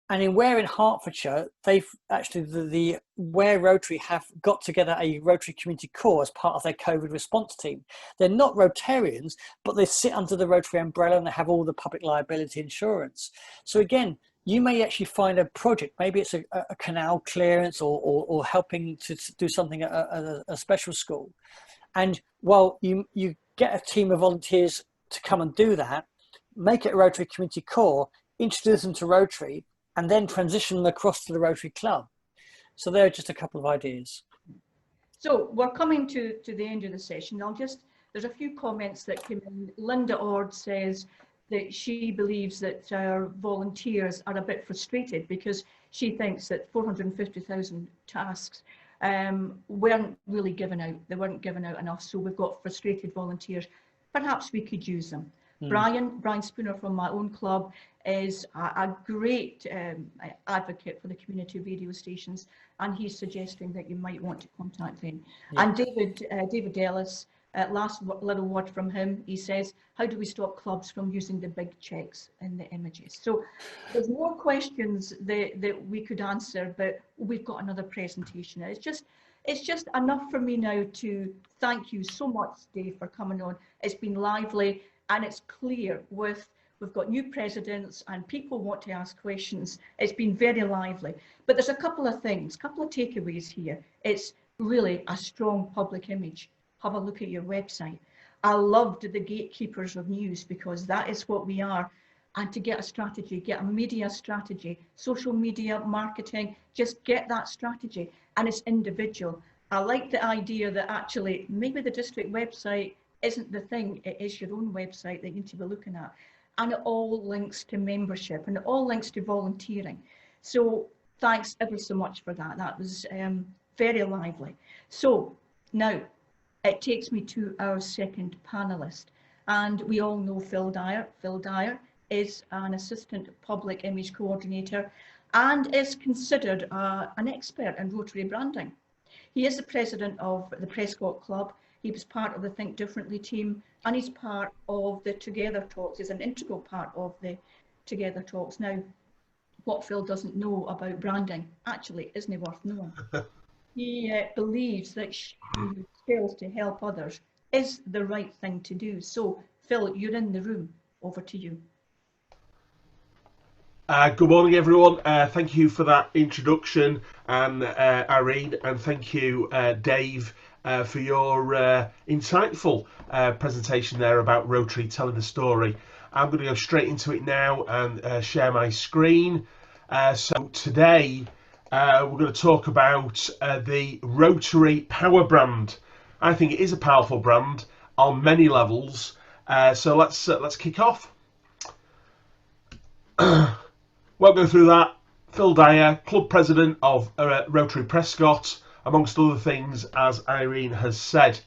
And in Hertfordshire, they've actually, where Rotary have got together a Rotary Community Core as part of their COVID response team. They're not Rotarians, but they sit under the Rotary umbrella and they have all the public liability insurance. So again, you may actually find a project, maybe it's a canal clearance or helping to do something at a special school. And while you get a team of volunteers to come and do that, make it a Rotary Community Core, introduce them to Rotary, and then transition them across to the Rotary Club. So there are just a couple of ideas. So we're coming to the end of the session. There's a few comments that came in. Linda Ord says that she believes that our volunteers are a bit frustrated because she thinks that 450,000 tasks weren't really given out. They weren't given out enough. So we've got frustrated volunteers. Perhaps we could use them. Brian Spooner from my own club is a great advocate for the community radio stations, and he's suggesting that you might want to contact them. Yeah. And David Ellis, last little word from him, he says, how do we stop clubs from using the big checks in the images? So there's more questions that we could answer, but we've got another presentation. It's just enough for me now to thank you so much, Dave, for coming on. It's been lively. And it's clear we've got new presidents and people want to ask questions. It's been very lively. But there's a couple of things, couple of takeaways here. It's really a strong public image. Have a look at your website. I loved the gatekeepers of news because that is what we are. And to get a strategy, get a media strategy, social media marketing, just get that strategy. And it's individual. I like the idea that actually maybe the district website isn't the thing, it is your own website that you need to be looking at. And it all links to membership and it all links to volunteering. So thanks ever so much for that. That was very lively. So now it takes me to our second panelist. And we all know Phil Dyer. Phil Dyer is an assistant public image coordinator and is considered an expert in Rotary branding. He is the president of the Prescott Club. He was part of the Think Differently team, and he's part of the Together Talks. He's an integral part of the Together Talks. Now, what Phil doesn't know about branding actually isn't worth knowing. He believes that using skills to help others is the right thing to do. So, Phil, you're in the room. Over to you. Good morning, everyone. Thank you for that introduction, and Irene, and thank you, Dave, for your insightful presentation there about Rotary telling the story. I'm going to go straight into it now and share my screen. So today we're going to talk about the Rotary Power Brand. I think it is a powerful brand on many levels. So let's kick off. Won't go through that. Phil Dyer, club president of Rotary Prescott, amongst other things, as Irene has said.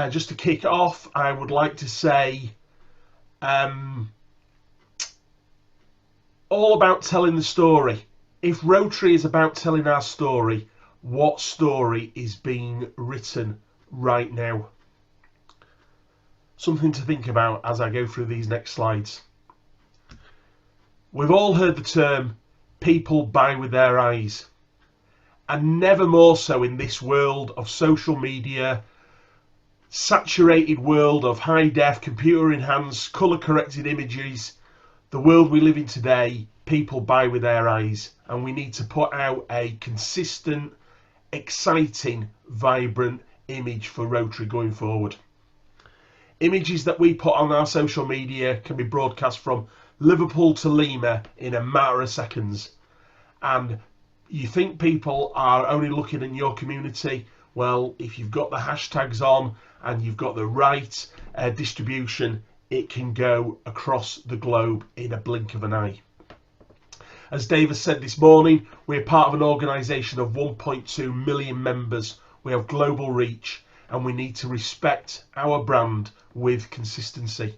Just to kick off, I would like to say all about telling the story. If Rotary is about telling our story, what story is being written right now? Something to think about as I go through these next slides. We've all heard the term, people buy with their eyes. and never more so in this world of social media, saturated world of high def, computer enhanced, colour corrected images. The world we live in today, people buy with their eyes, and we need to put out a consistent, exciting, vibrant image for Rotary going forward. Images that we put on our social media can be broadcast from Liverpool to Lima in a matter of seconds. And you think people are only looking in your community? Well, if you've got the hashtags on and you've got the right distribution, it can go across the globe in a blink of an eye. As Dave has said this morning, we're part of an organisation of 1.2 million members. We have global reach, and we need to respect our brand with consistency.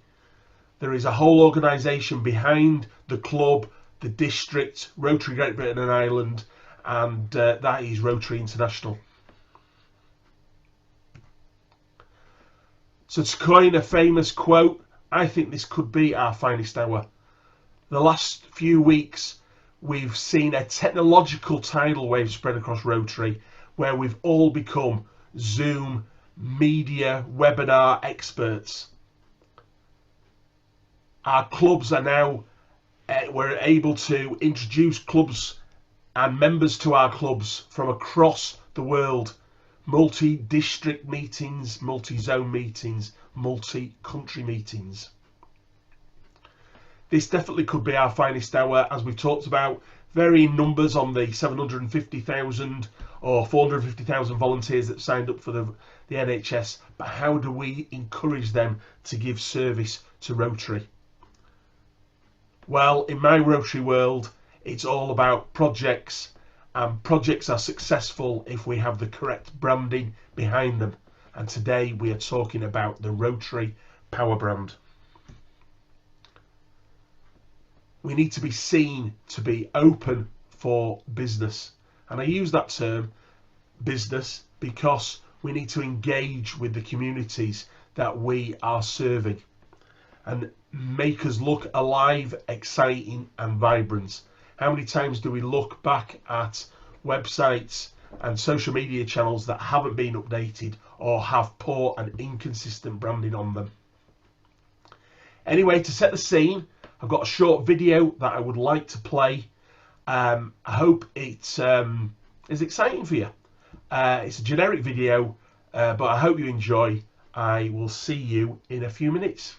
There is a whole organisation behind the club, the district, Rotary Great Britain and Ireland, and that is Rotary International. So to coin a famous quote, I think this could be our finest hour. The last few weeks, we've seen a technological tidal wave spread across Rotary, where we've all become Zoom, media, webinar experts. Our clubs are now, we're able to introduce clubs and members to our clubs from across the world. Multi-district meetings, multi-zone meetings, multi-country meetings. This definitely could be our finest hour, as we've talked about. Varying numbers on the 750,000 or 450,000 volunteers that signed up for the NHS, but how do we encourage them to give service to Rotary? Well, in my Rotary world, it's all about projects, and projects are successful if we have the correct branding behind them. And today we are talking about the Rotary Power Brand. We need to be seen to be open for business. And I use that term, business, because we need to engage with the communities that we are serving and make us look alive, exciting and vibrant. How many times do we look back at websites and social media channels that haven't been updated or have poor and inconsistent branding on them? Anyway, to set the scene, I've got a short video that I would like to play. I hope it is exciting for you. It's a generic video, but I hope you enjoy. I will see you in a few minutes.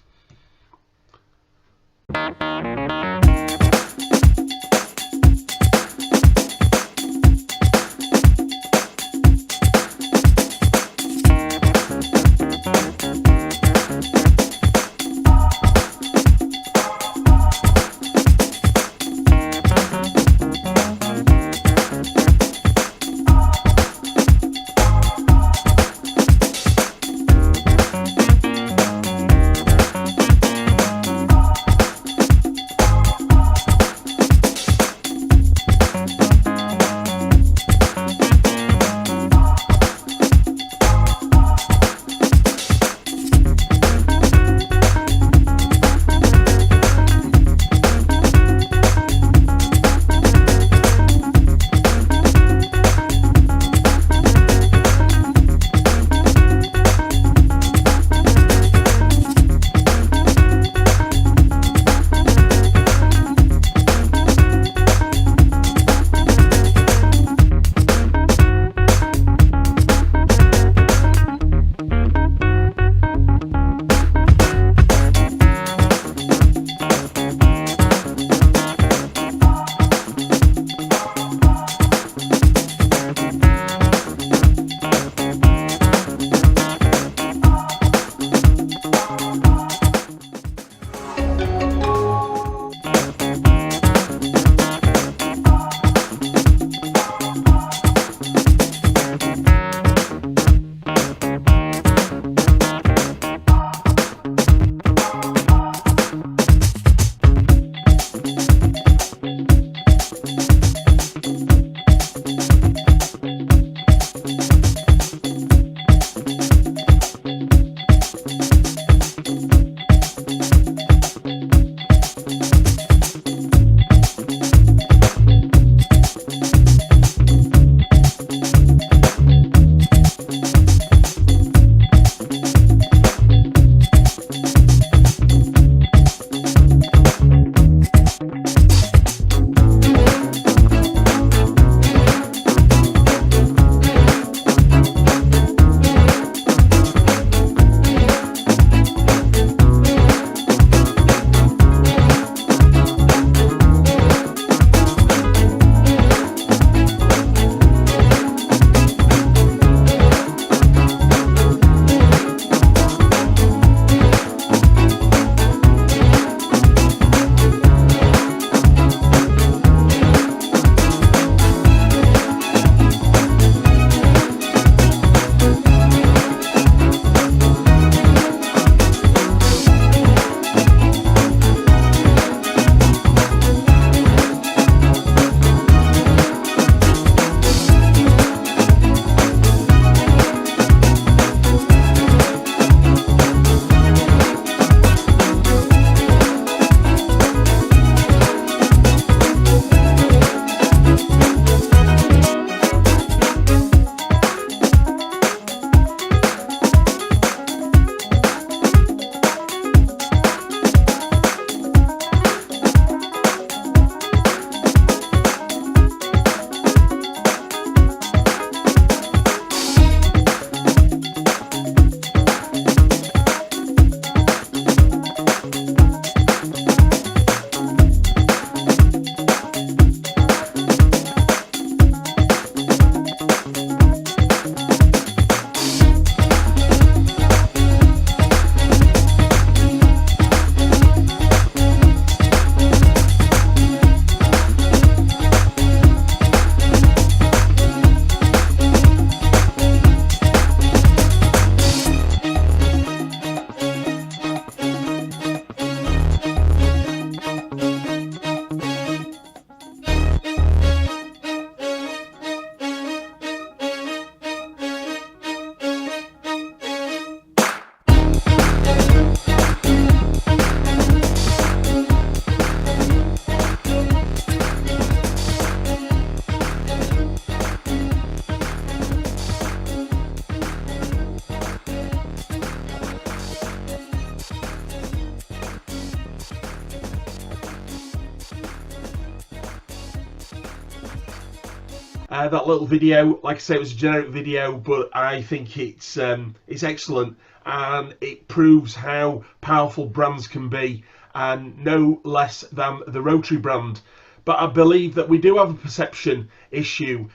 that little video. Like I say, it was a generic video, but I think it's excellent, and it proves how powerful brands can be, and no less than the Rotary brand. But I believe that we do have a perception issue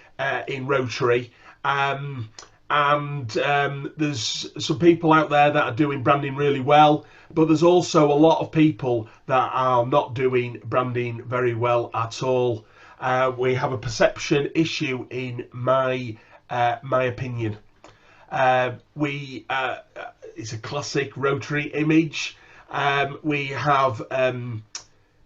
in Rotary, and there's some people out there that are doing branding really well, but there's also a lot of people that are not doing branding very well at all. We have a perception issue, in my opinion. It's a classic Rotary image. We have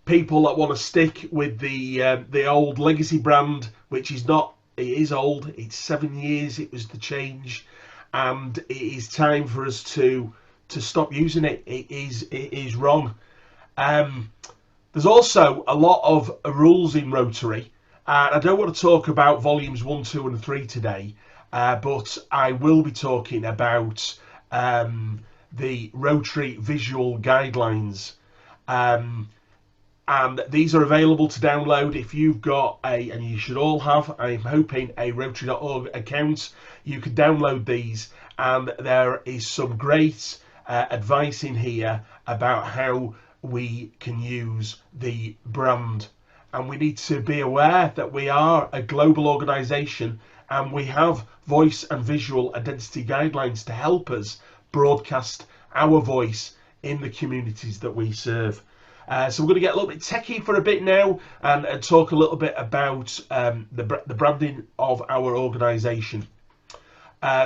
people that want to stick with the old legacy brand, which is not. It is old. It's 7 years. It was the change, and it is time for us to stop using it. It is wrong. There's also a lot of rules in Rotary, and I don't want to talk about volumes 1, 2 and 3 today, but I will be talking about the Rotary visual guidelines, and these are available to download if you've got and you should all have, I'm hoping, a Rotary.org account. You can download these, and there is some great advice in here about how we can use the brand. And we need to be aware that we are a global organisation, and we have voice and visual identity guidelines to help us broadcast our voice in the communities that we serve. So we're going to get a little bit techie for a bit now, and talk a little bit about the branding of our organisation.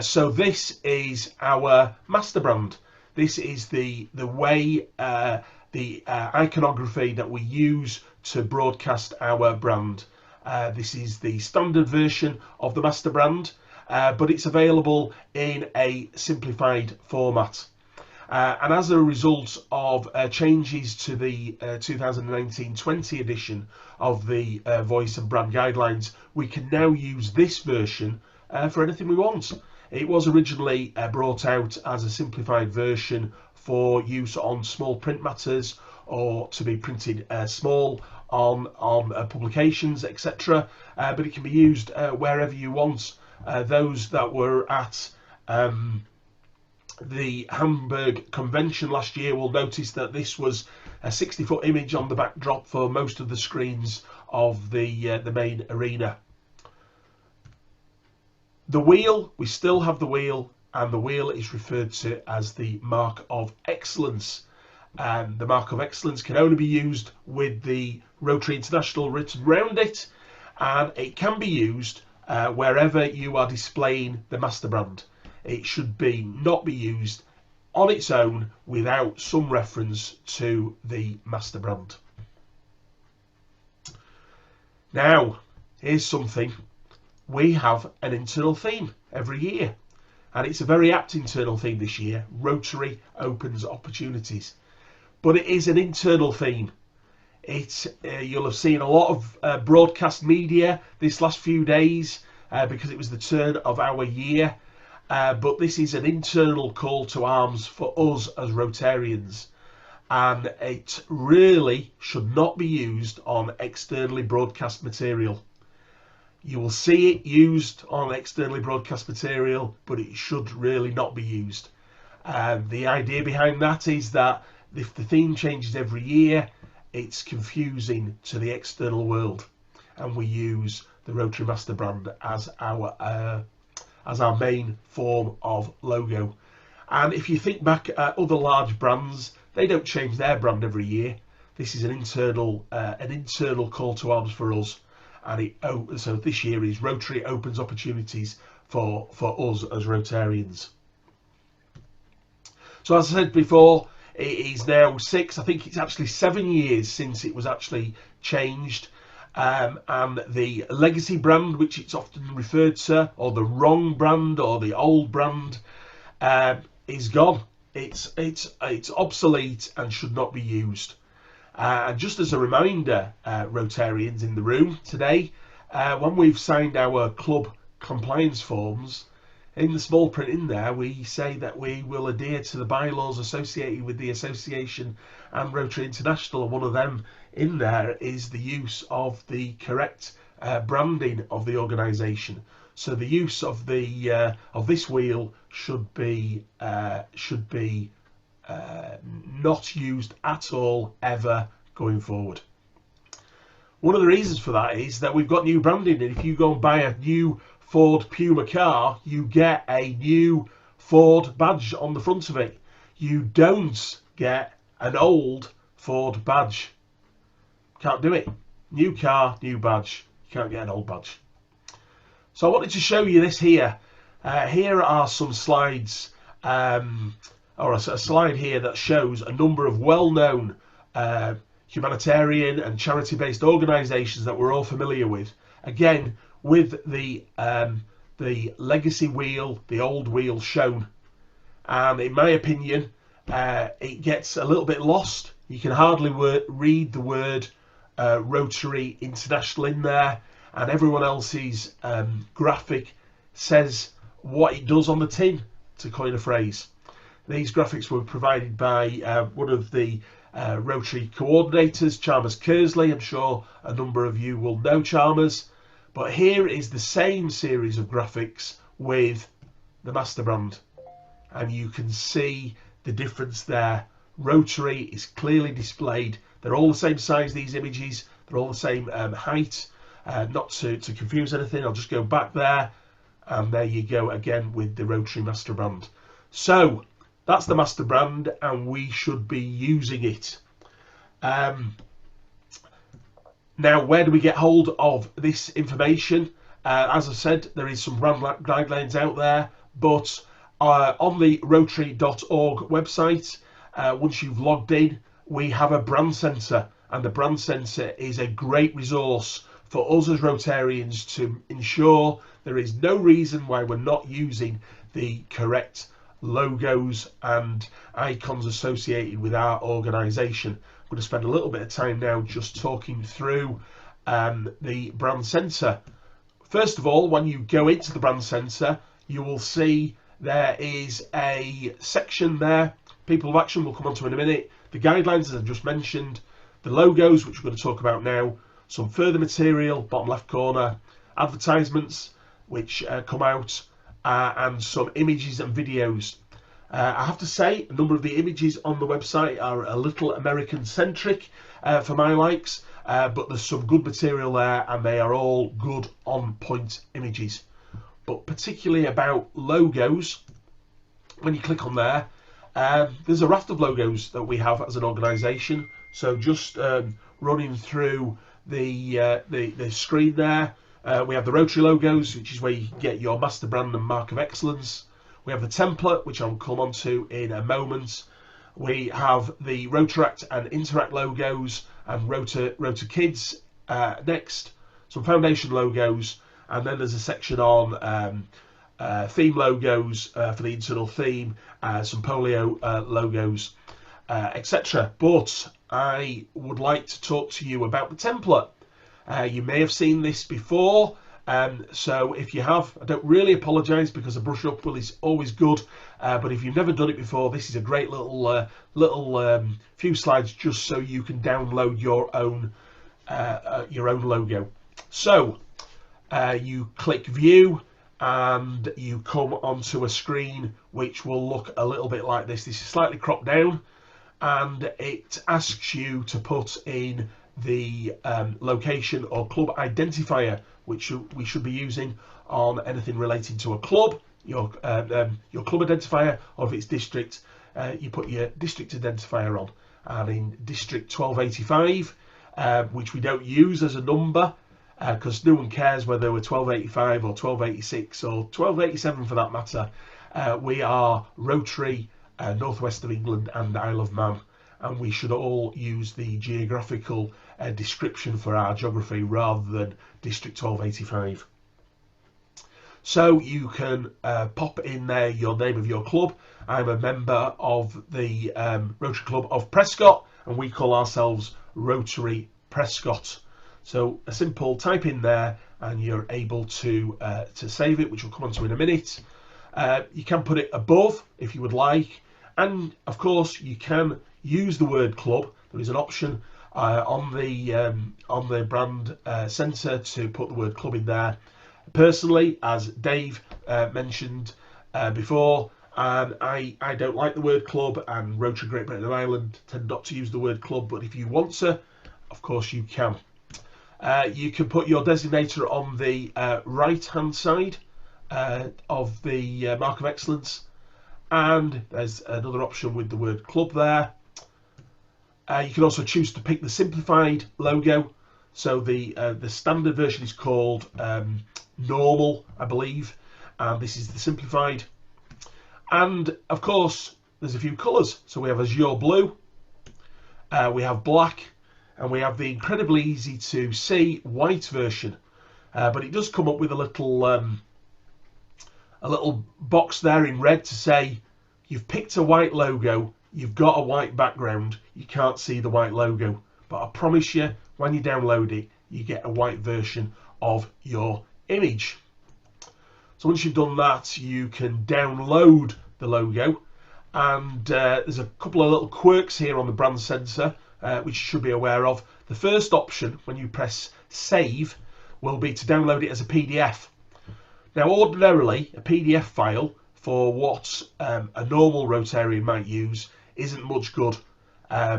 So this is our master brand. This is the way, the iconography that we use to broadcast our brand. This is the standard version of the master brand, but it's available in a simplified format. And as a result of changes to the 2019-20 edition of the Voice and Brand Guidelines, we can now use this version for anything we want. It was originally brought out as a simplified version for use on small print matters, or to be printed small on publications, etc. But it can be used wherever you want. Those that were at the Hamburg convention last year will notice that this was a 60-foot image on the backdrop for most of the screens of the main arena. The wheel, we still have the wheel, and the wheel is referred to as the Mark of Excellence. And the Mark of Excellence can only be used with the Rotary International written round it, and it can be used wherever you are displaying the master brand. It should not be used on its own without some reference to the master brand. Now, here's something. We have an internal theme every year, and it's a very apt internal theme this year. Rotary opens opportunities, but it is an internal theme. You'll have seen a lot of broadcast media this last few days because it was the turn of our year. But this is an internal call to arms for us as Rotarians, and it really should not be used on externally broadcast material. You will see it used on externally broadcast material, but it should really not be used. The idea behind that is that if the theme changes every year, it's confusing to the external world, and we use the Rotary Master brand as our main form of logo. And if you think back at other large brands, they don't change their brand every year. This is an internal call to arms for us, and so this year is Rotary opens opportunities for us as Rotarians. So as I said before, it is now I think it's actually 7 years since it was actually changed. And the legacy brand, which it's often referred to, or the wrong brand, or the old brand, is gone. It's obsolete and should not be used. And just as a reminder, Rotarians in the room today, when we've signed our club compliance forms, in the small print in there, we say that we will adhere to the bylaws associated with the association and Rotary International. And one of them in there is the use of the correct branding of the organisation. So the use of the of this wheel should be not used at all ever going forward. One of the reasons for that is that we've got new branding, and if you go and buy a new Ford Puma car, you get a new Ford badge on the front of it. You don't get an old Ford badge. Can't do it. New car, new badge. You can't get an old badge. So I wanted to show you this here. Here are some slides, or a slide here that shows a number of well-known humanitarian and charity-based organisations that we're all familiar with. Again, with the legacy wheel, the old wheel shown. And in my opinion, it gets a little bit lost. You can hardly read the word Rotary International in there, and everyone else's graphic says what it does on the tin, to coin a phrase. These graphics were provided by one of the Rotary coordinators, Chalmers Kersley. I'm sure a number of you will know Chalmers. But here is the same series of graphics with the master brand. And you can see the difference there. Rotary is clearly displayed. They're all the same size, these images. They're all the same height. Not to confuse anything, I'll just go back there. And there you go again with the Rotary master brand. So that's the master brand, and we should be using it. Now, where do we get hold of this information? As I said, there is some brand guidelines out there, but on the Rotary.org website, once you've logged in, we have a brand centre, and the brand centre is a great resource for us as Rotarians to ensure there is no reason why we're not using the correct logos and icons associated with our organisation. I'm going to spend a little bit of time now just talking through the brand centre. First of all, when you go into the brand centre, you will see there is a section there, people of action, we'll come on to in a minute, the guidelines as I just mentioned, the logos, which we're going to talk about now, some further material, bottom left corner, advertisements which come out, and some images and videos. I have to say, a number of the images on the website are a little American centric for my likes, but there's some good material there, and they are all good on point images. But particularly about logos, when you click on there, there's a raft of logos that we have as an organisation. So just running through the screen there, we have the Rotary logos, which is where you get your master brand and mark of excellence. We have the template, which I'll come on to in a moment. We have the Rotaract and Interact logos and Rota Kids next. Some foundation logos, and then there's a section on theme logos for the internal theme, some polio logos, etc. But I would like to talk to you about the template. You may have seen this before, so if you have, I don't really apologise, because a brush up is always good, but if you've never done it before, this is a great little few slides just so you can download your own logo. So you click view and you come onto a screen which will look a little bit like this. This is slightly cropped down, and it asks you to put in the location or club identifier which we should be using on anything relating to a club, your club identifier, or if it's district, you put your district identifier on. And in district 1285, which we don't use as a number because no one cares whether we're 1285 or 1286 or 1287 for that matter, we are Rotary, Northwest of England and Isle of Man, and we should all use the geographical description for our geography rather than district 1285. So you can pop in there your name of your club. I'm a member of the Rotary Club of Prescott, and we call ourselves Rotary Prescott. So a simple type in there and you're able to save it, which we'll come on to in a minute. You can put it above if you would like, and of course you can use the word club. There is an option on the brand centre to put the word club in there. Personally, as Dave mentioned before, I don't like the word club, and Rotary Great Britain and Ireland tend not to use the word club, but if you want to, of course you can. You can put your designator on the right hand side of the Mark of Excellence, and there's another option with the word club there. You can also choose to pick the simplified logo. So the standard version is called normal, I believe, and this is the simplified. And of course there's a few colours. So we have azure blue, we have black, and we have the incredibly easy to see white version. But it does come up with a little box there in red to say you've picked a white logo, you've got a white background, you can't see the white logo. But I promise you, when you download it, you get a white version of your image. So once you've done that, you can download the logo, and there's a couple of little quirks here on the brand sensor which you should be aware of. The first option when you press save will be to download it as a PDF. Now ordinarily a PDF file for what a normal Rotarian might use isn't much good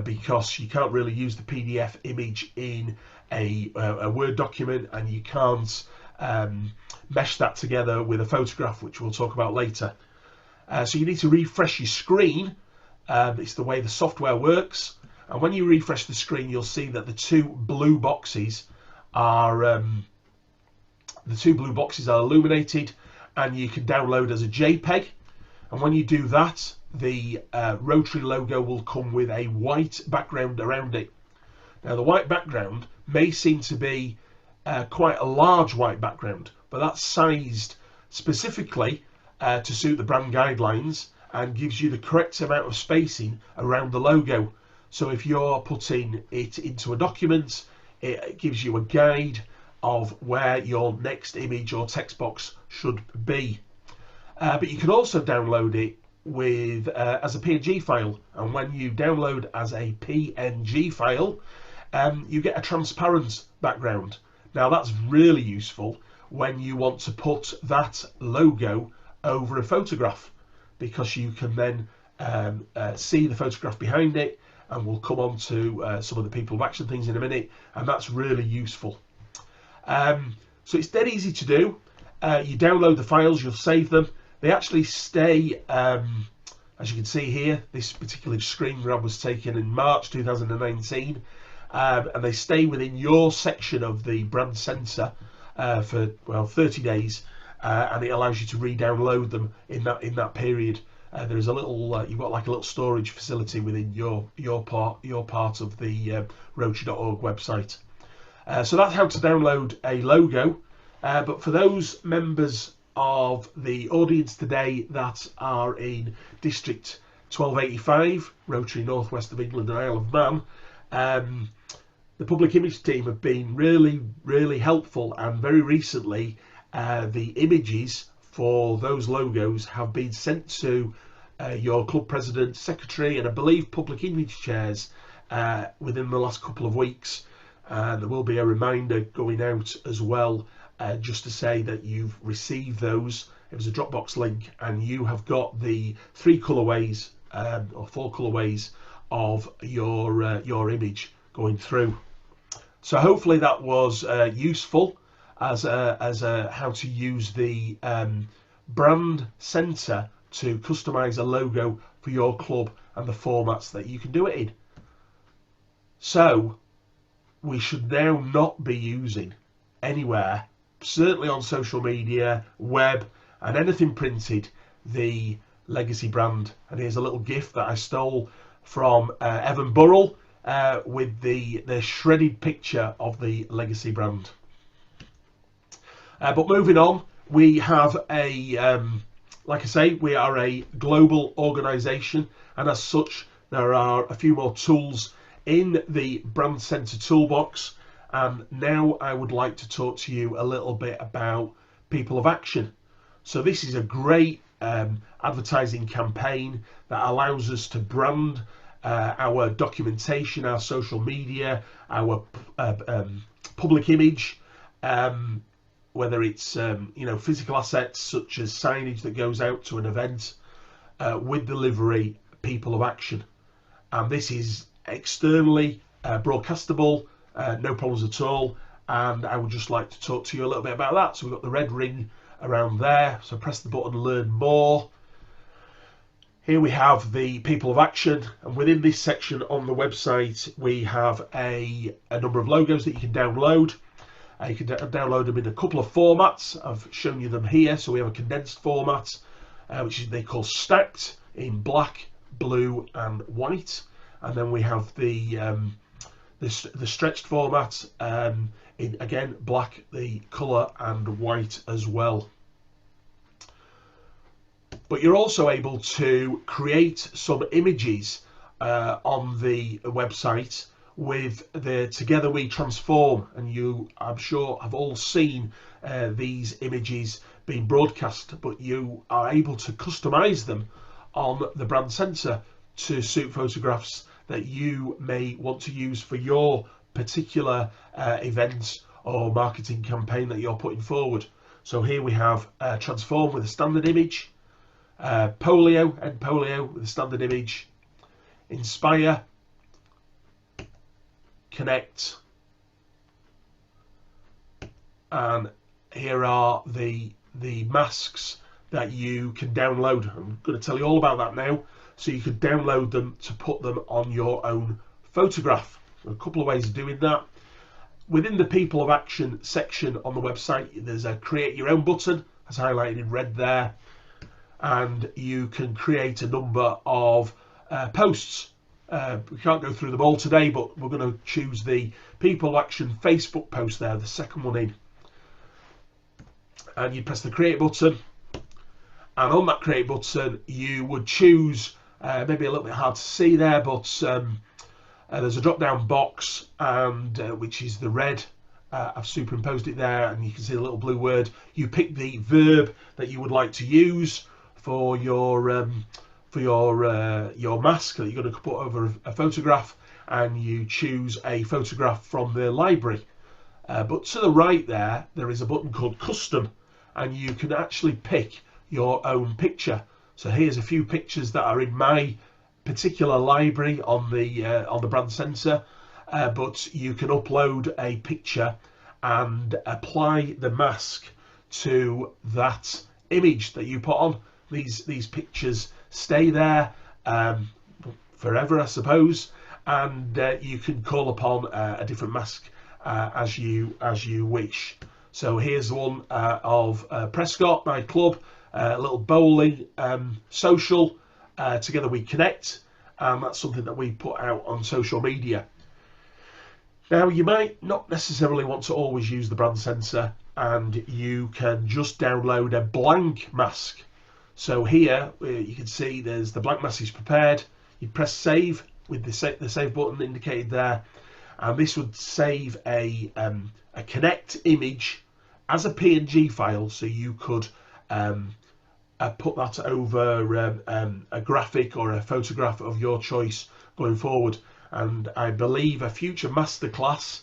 because you can't really use the PDF image in a Word document, and you can't mesh that together with a photograph, which we'll talk about later. So you need to refresh your screen. It's the way the software works, and when you refresh the screen you'll see that the two blue boxes are illuminated, and you can download as a JPEG. And when you do that, the Rotary logo will come with a white background around it. Now the white background may seem to be quite a large white background, but that's sized specifically to suit the brand guidelines and gives you the correct amount of spacing around the logo. So if you're putting it into a document, it gives you a guide of where your next image or text box should be. But you can also download it with as a PNG file, and when you download as a PNG file, you get a transparent background. Now that's really useful when you want to put that logo over a photograph, because you can then see the photograph behind it, and we'll come on to some of the people of action things in a minute, and that's really useful. So it's dead easy to do. You download the files, you'll save them. They actually stay, as you can see here, this particular screen grab was taken in March 2019, and they stay within your section of the brand sensor for 30 days, and it allows you to re-download them in that period. There is a little, you've got like a little storage facility within your part of the Rotary.org website. So that's how to download a logo. But for those members of the audience today that are in District 1285, Rotary North West of England and Isle of Man, the public image team have been really helpful, and very recently the images for those logos have been sent to your club president, secretary, and I believe public image chairs within the last couple of weeks. There will be a reminder going out as well, just to say that you've received those. It was a Dropbox link, and you have got the 3 colourways or 4 colourways of your image going through. So hopefully that was useful as how to use the brand center to customize a logo for your club and the formats that you can do it in. So we should now not be using anywhere, certainly on social media, web, and anything printed, the legacy brand. And here's a little gift that I stole from Evan Burrell with the shredded picture of the legacy brand. But moving on, we have a like I say, we are a global organisation, and as such there are a few more tools in the brand center toolbox. And now I would like to talk to you a little bit about people of action. So this is a great advertising campaign that allows us to brand our documentation, our social media, our public image, whether it's physical assets such as signage that goes out to an event, with delivery, people of action. And this is externally broadcastable, no problems at all. And I would just like to talk to you a little bit about that. So we've got the red ring around there, so press the button learn more. Here we have the people of action, and within this section on the website we have a number of logos that you can download. You can download them in a couple of formats. I've shown you them here. So we have a condensed format, which they call stacked, in black, blue and white, and then we have the stretched format in, again, black, the colour, and white as well. But you're also able to create some images on the website with the Together We Transform, and you, I'm sure, have all seen these images being broadcast, but you are able to customize them on the brand centre to suit photographs that you may want to use for your particular event or marketing campaign that you're putting forward. So here we have Transform with a standard image, Polio and Polio with a standard image, Inspire, Connect, and here are the masks that you can download. I'm going to tell you all about that now. So you could download them to put them on your own photograph. A couple of ways of doing that. Within the People of Action section on the website, there's a create your own button, as highlighted in red there, and you can create a number of posts. We can't go through them all today, but we're going to choose the People of Action Facebook post there, the second one in, and you press the create button, and on that create button you would choose, maybe a little bit hard to see there, but there's a drop down box, and which is the red. I've superimposed it there, and you can see the little blue word. You pick the verb that you would like to use for your mask that you're going to put over a photograph, and you choose a photograph from the library. But to the right there is a button called Custom, and you can actually pick your own picture. So here's a few pictures that are in my particular library on the brand centre, but you can upload a picture and apply the mask to that image that you put on. These pictures stay there forever, I suppose, and you can call upon a different mask as you wish. So here's one of Prescott, my club, a little bowling social, Together We Connect, and that's something that we put out on social media. Now, you might not necessarily want to always use the brand centre, and you can just download a blank mask. So here you can see there's the blank mask is prepared. You press save with the save button indicated there, and this would save a Connect image as a PNG file, so you could put that over a graphic or a photograph of your choice going forward. And I believe a future masterclass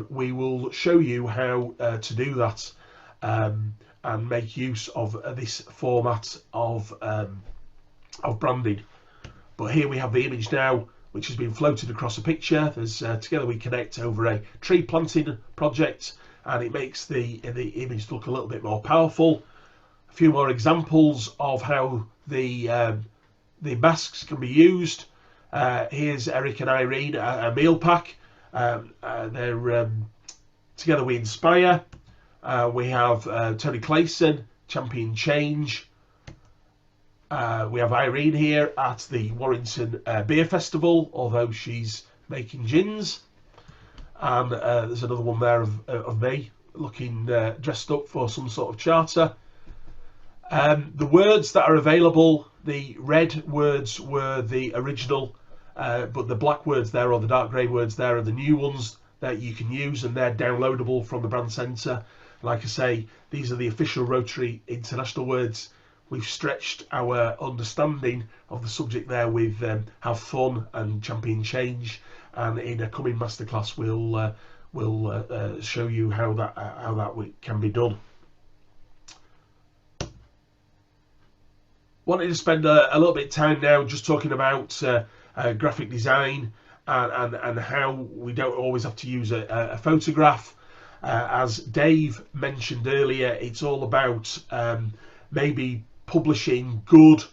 we will show you how to do that and make use of this format of branding. But here we have the image now, which has been floated across a picture. There's Together We Connect over a tree planting project, and it makes the image look a little bit more powerful. A few more examples of how the masks can be used. Here's Eric and Irene, a meal pack. They're Together We Inspire. We have Tony Clayson, Champion Change. We have Irene here at the Warrington Beer Festival, although she's making gins. And there's another one there of me looking dressed up for some sort of charter. The words that are available, the red words were the original, but the black words there, or the dark grey words there, are the new ones that you can use, and they're downloadable from the brand centre. Like I say, these are the official Rotary International words. we've stretched our understanding of the subject there with Have Fun and Champion Change, and in a coming masterclass we'll show you how that can be done. Wanted to spend a little bit of time now just talking about graphic design and how we don't always have to use a photograph. As Dave mentioned earlier, it's all about maybe publishing good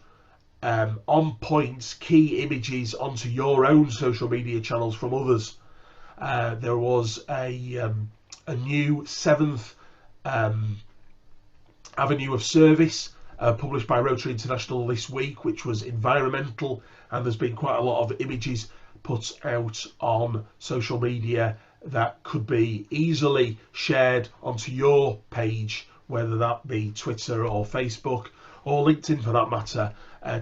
on-point key images onto your own social media channels from others. There was a new 7th avenue of service published by Rotary International this week, which was environmental, and there's been quite a lot of images put out on social media that could be easily shared onto your page, whether that be Twitter or Facebook or LinkedIn for that matter,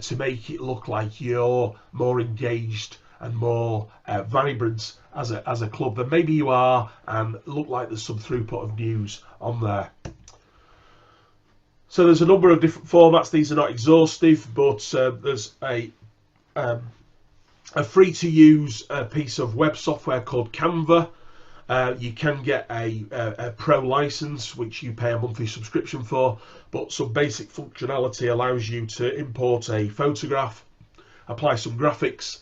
to make it look like you're more engaged and more vibrant as a club than maybe you are, and look like there's some throughput of news on there. So there's a number of different formats. These are not exhaustive, but there's a free-to-use piece of web software called Canva. You can get a pro license, which you pay a monthly subscription for, but some basic functionality allows you to import a photograph, apply some graphics,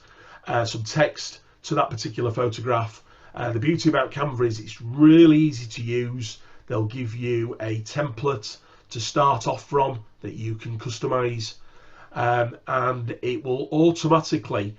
some text to that particular photograph. The beauty about Canva is it's really easy to use. They'll give you a template to start off from that you can customize, and it will automatically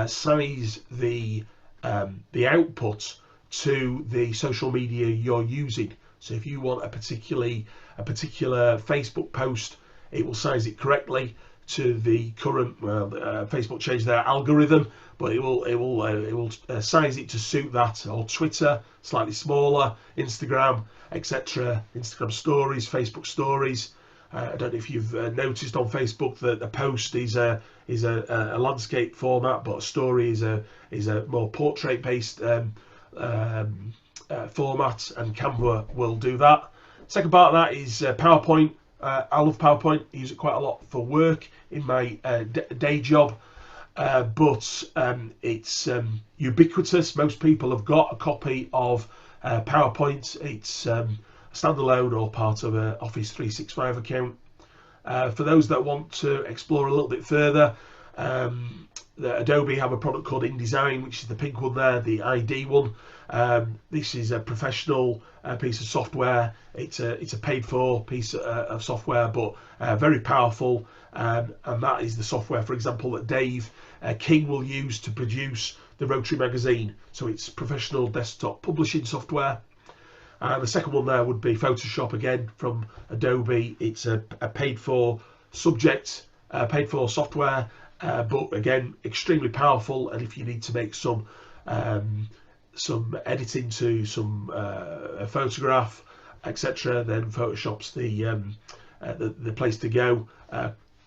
size the output to the social media you're using. So if you want a particular Facebook post, it will size it correctly to the current Facebook changed their algorithm, but it will size it to suit that. Or Twitter, slightly smaller, Instagram, etc. Instagram stories, Facebook stories. I don't know if you've noticed on Facebook that a post is a landscape format, but a story is a more portrait based format, and Canva will do that. Second part of that is PowerPoint. I love PowerPoint. I use it quite a lot for work in my day job, but it's ubiquitous. Most people have got a copy of PowerPoint. It's standalone or part of an Office 365 account. For those that want to explore a little bit further, Adobe have a product called InDesign, which is the pink one there, the ID one. This is a professional piece of software. It's a paid-for piece of software, but very powerful. And that is the software, for example, that Dave King will use to produce the Rotary magazine. So it's professional desktop publishing software. The second one there would be Photoshop, again from Adobe. It's a paid-for subject, paid-for software, but again extremely powerful. And if you need to make some editing to some photograph, etc., then Photoshop's the place to go.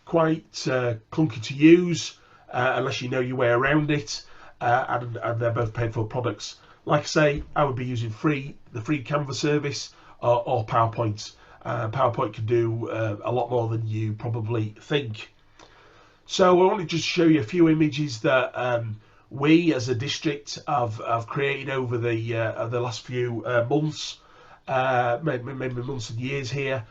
Quite clunky to use unless you know your way around it, and they're both paid-for products. Like I say, I would be using the free Canva service or PowerPoint. PowerPoint can do a lot more than you probably think. So I want to just show you a few images that we as a district have created over the last few months, maybe months and years here,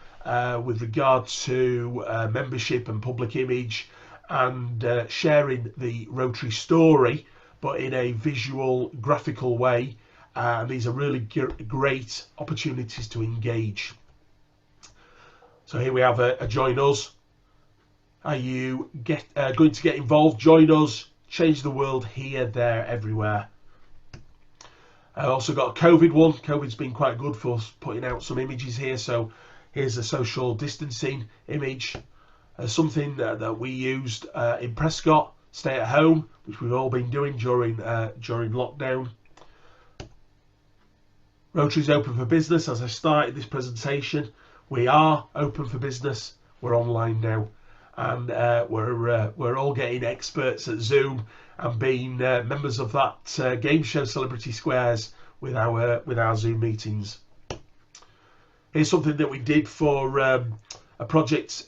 with regard to membership and public image, and sharing the Rotary story, but in a visual, graphical way. These are really great opportunities to engage. So here we have a Join Us. Are you going to get involved? Join us. Change the world here, there, everywhere. I also got a COVID one. COVID's been quite good for putting out some images here. So here's a social distancing image. Something that we used in Prescott, stay at home, which we've all been doing during lockdown. Rotary's open for business. As I started this presentation, we are open for business. We're online now, and we're all getting experts at Zoom and being members of that game show Celebrity Squares with our Zoom meetings. Here's something that we did for a project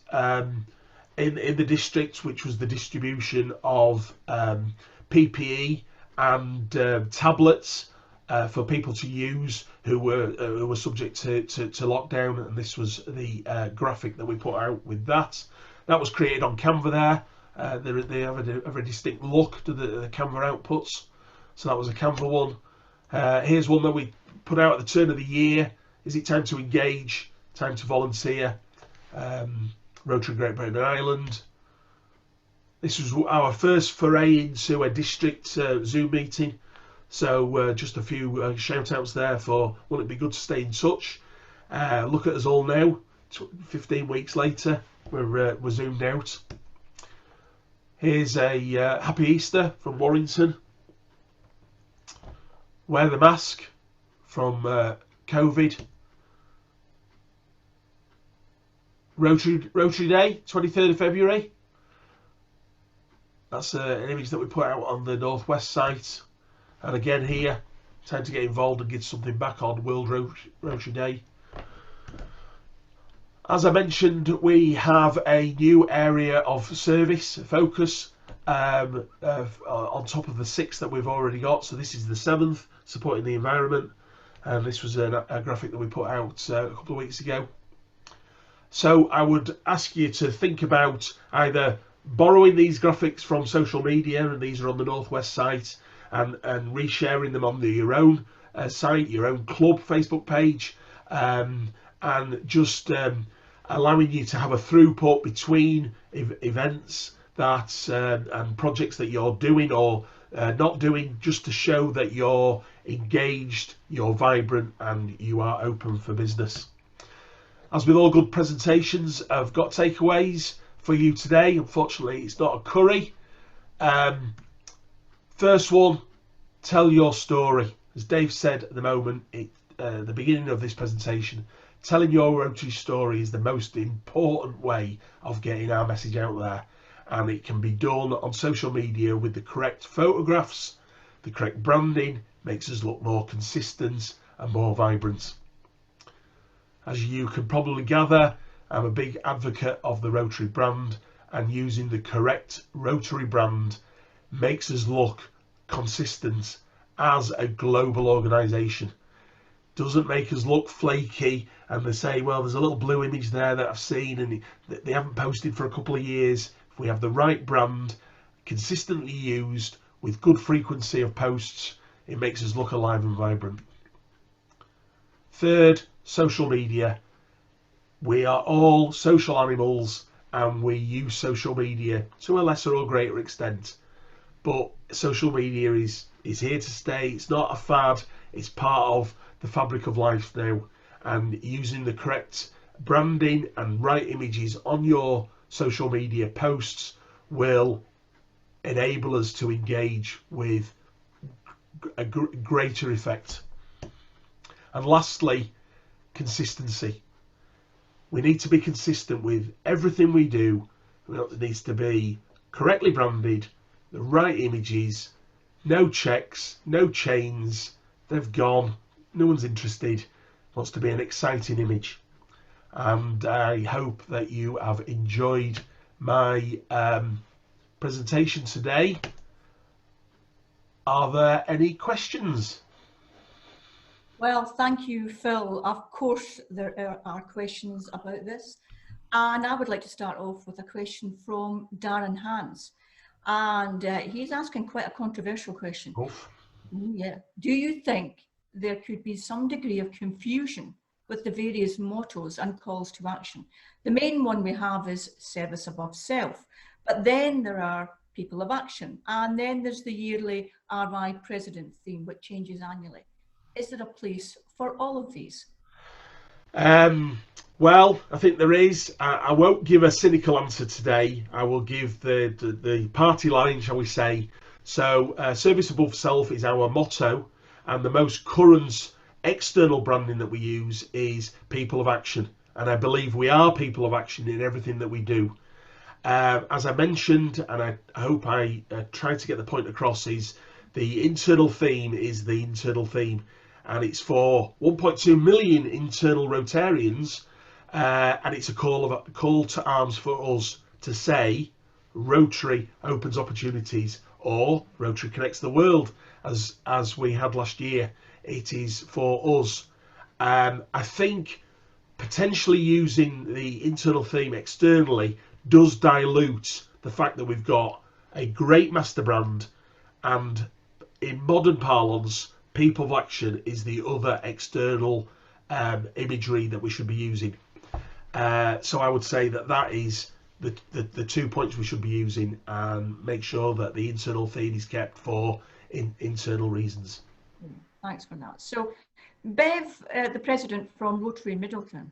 in the district, which was the distribution of PPE and tablets for people to use who were subject to lockdown, and this was the graphic that we put out with that. That was created on Canva there. They have a very distinct look to the Canva outputs, so that was a Canva one. Here's one that we put out at the turn of the year. Is it time to engage? Time to volunteer? Rotary Great Britain and Ireland. This was our first foray into a district Zoom meeting, so just a few shout outs there for will it be good to stay in touch. Look at us all now, 15 weeks later, we're zoomed out. Here's a Happy Easter from Warrington. Wear the mask from COVID. Rotary Day, 23rd of February. That's an image that we put out on the Northwest site. And again here, time to get involved and get something back on World Rotary Day. As I mentioned, we have a new area of service focus on top of the 6 that we've already got. So this is the 7th, supporting the environment. And this was a graphic that we put out a couple of weeks ago. So I would ask you to think about either borrowing these graphics from social media, and these are on the Northwest site, and resharing them on your own site, your own club Facebook page, and just allowing you to have a throughput between events that and projects that you're doing or not doing, just to show that you're engaged, you're vibrant, and you are open for business. As with all good presentations, I've got takeaways for you today. Unfortunately, it's not a curry. First one, tell your story. As Dave said at the moment, the beginning of this presentation, telling your Rotary story is the most important way of getting our message out there. And it can be done on social media with the correct photographs, the correct branding, makes us look more consistent and more vibrant. As you can probably gather, I'm a big advocate of the Rotary brand, and using the correct Rotary brand makes us look consistent as a global organisation. Doesn't make us look flaky and they say, well, there's a little blue image there that I've seen and they haven't posted for a couple of years. If we have the right brand, consistently used with good frequency of posts, it makes us look alive and vibrant. Third, social media. We are all social animals and we use social media to a lesser or greater extent. But social media is here to stay. It's not a fad. It's part of the fabric of life now. And using the correct branding and right images on your social media posts will enable us to engage with a greater effect. And lastly, consistency. We need to be consistent with everything we do. It needs to be correctly branded, the right images, no checks, no chains, they've gone, no one's interested, wants to be an exciting image. And I hope that you have enjoyed my presentation today. Are there any questions? Well, thank you, Phil. Of course, there are questions about this. And I would like to start off with a question from Darren Hans. And he's asking quite a controversial question. Oof. Yeah. Do you think there could be some degree of confusion with the various mottos and calls to action? The main one we have is service above self, but then there are people of action, and then there's the yearly RI President theme, which changes annually. Is there a place for all of these? Well, I think there is. I won't give a cynical answer today. I will give the party line, shall we say. So service above self is our motto, and the most current external branding that we use is people of action. And I believe we are people of action in everything that we do. As I mentioned, and I hope I tried to get the point across, is the internal theme is the internal theme. And it's for 1.2 million internal Rotarians, and it's a call to arms for us, to say Rotary opens opportunities or Rotary connects the world, as we had last year. It is for us. I think potentially using the internal theme externally does dilute the fact that we've got a great master brand, and in modern parlance, people of action is the other external imagery that we should be using. So I would say that is the 2 points we should be using, and make sure that the internal theme is kept for internal reasons. Thanks for that. So Bev, the president from Rotary Middleton,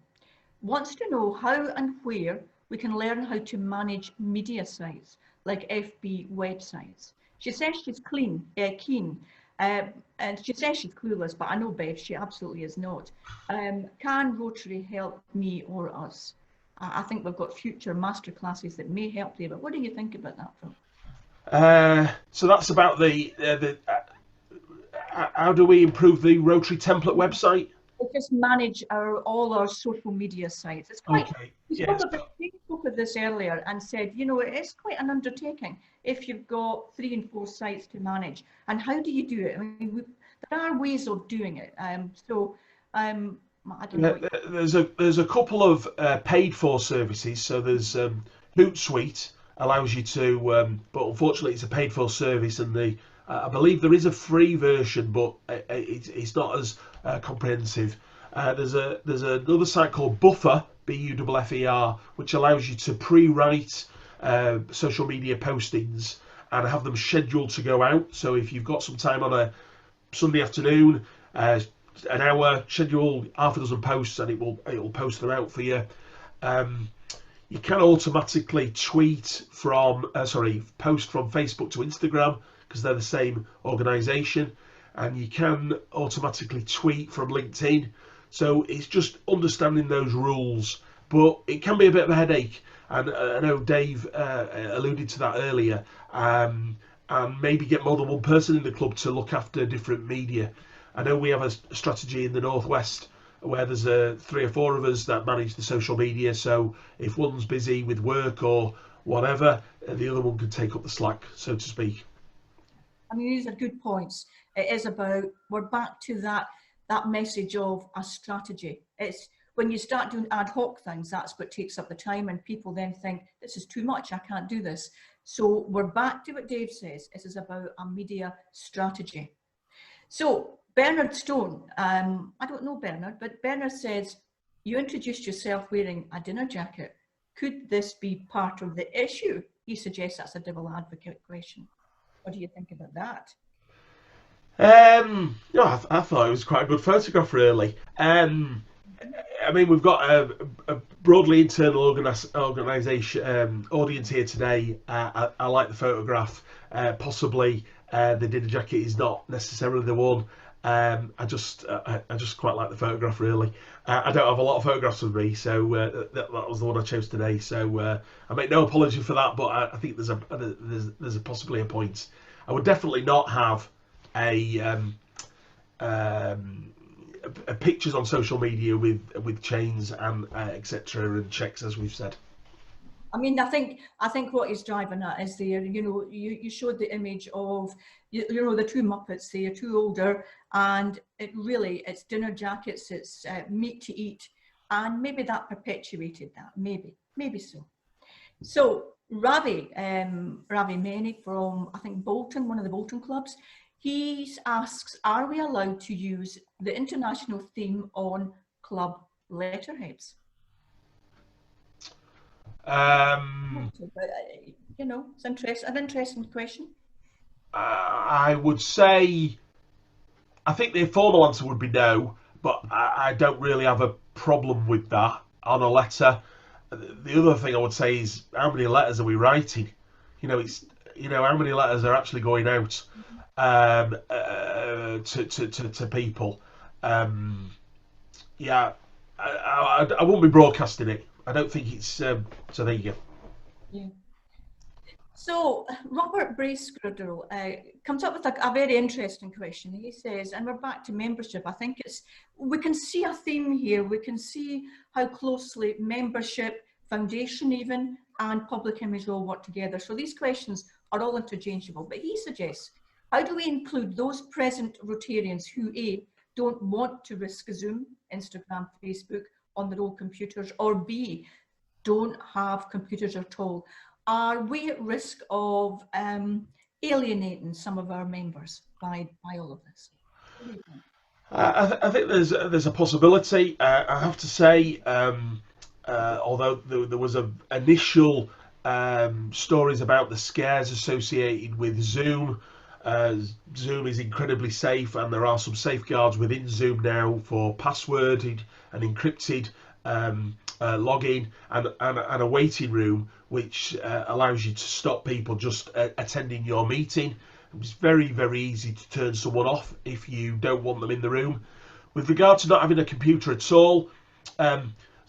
wants to know how and where we can learn how to manage media sites like FB websites. She says she's keen, and she says she's clueless, but I know Bev, she absolutely is not. Can Rotary help me or us? I think we've got future masterclasses that may help there, but what do you think about that, Phil? So that's about the how do we improve the Rotary template website? We'll just manage all our social media sites. It's quite, Okay. we spoke of this earlier and said, you know, it's quite an undertaking if you've got 3 and 4 sites to manage. And how do you do it? I mean, there are ways of doing it. I don't know. There's a couple of paid for services. So there's Hootsuite allows you to, but unfortunately it's a paid for service, and I believe there is a free version, but it's not as comprehensive. There's another site called Buffer, Buffer, which allows you to pre-write social media postings and have them scheduled to go out. So if you've got some time on a Sunday afternoon, an hour, schedule half a dozen posts, and it will post them out for you. You can automatically post from Facebook to Instagram, because they're the same organisation, and you can automatically tweet from LinkedIn. So it's just understanding those rules, but it can be a bit of a headache. And I know Dave alluded to that earlier, and maybe get more than one person in the club to look after different media. I know we have a strategy in the Northwest where there's 3 or 4 of us that manage the social media. So if one's busy with work or whatever, the other one can take up the slack, so to speak. I mean, these are good points. It is about, we're back to that message of a strategy. It's when you start doing ad hoc things, that's what takes up the time, and people then think, this is too much, I can't do this. So we're back to what Dave says. This is about a media strategy. So Bernard Stone, I don't know Bernard, but Bernard says, you introduced yourself wearing a dinner jacket. Could this be part of the issue? He suggests that's a devil advocate question. What do you think about that? I thought it was quite a good photograph, really. I mean, we've got a broadly internal organisation audience here today. I like the photograph. Possibly the dinner jacket is not necessarily the one. I just quite like the photograph, really. I don't have a lot of photographs with me, so that was the one I chose today. So I make no apology for that, but I think there's possibly a point. I would definitely not have pictures on social media with chains and etc. and checks, as we've said. I mean, I think what he's driving at is there. You know, you showed the image of you know the 2 Muppets. They are 2 older, and it's dinner jackets. It's meat to eat, and maybe that perpetuated that. Maybe so. So Ravi Meni from, I think, Bolton, one of the Bolton clubs, he asks, are we allowed to use the international theme on club letterheads? You know, it's an interesting question. I would say, I think the formal answer would be no, but I don't really have a problem with that on a letter. The other thing I would say is, how many letters are we writing? You know, how many letters are actually going out to people? Yeah, I wouldn't be broadcasting it. I don't think it's so. There you go. Yeah. So Robert Bracegirdle comes up with a very interesting question. He says, and we're back to membership. I think we can see a theme here. We can see how closely membership, foundation even, and public image all work together. So these questions are all interchangeable. But he suggests, how do we include those present Rotarians who A, don't want to risk Zoom, Instagram, Facebook on their old computers, or B, don't have computers at all? Are we at risk of alienating some of our members by all of this? What do you think? I think there's a possibility. I have to say, although there was a initial stories about the scares associated with Zoom. Zoom is incredibly safe, and there are some safeguards within Zoom now for passworded and encrypted login and a waiting room, which allows you to stop people just attending your meeting. It's very, very easy to turn someone off if you don't want them in the room. With regard to not having a computer at all,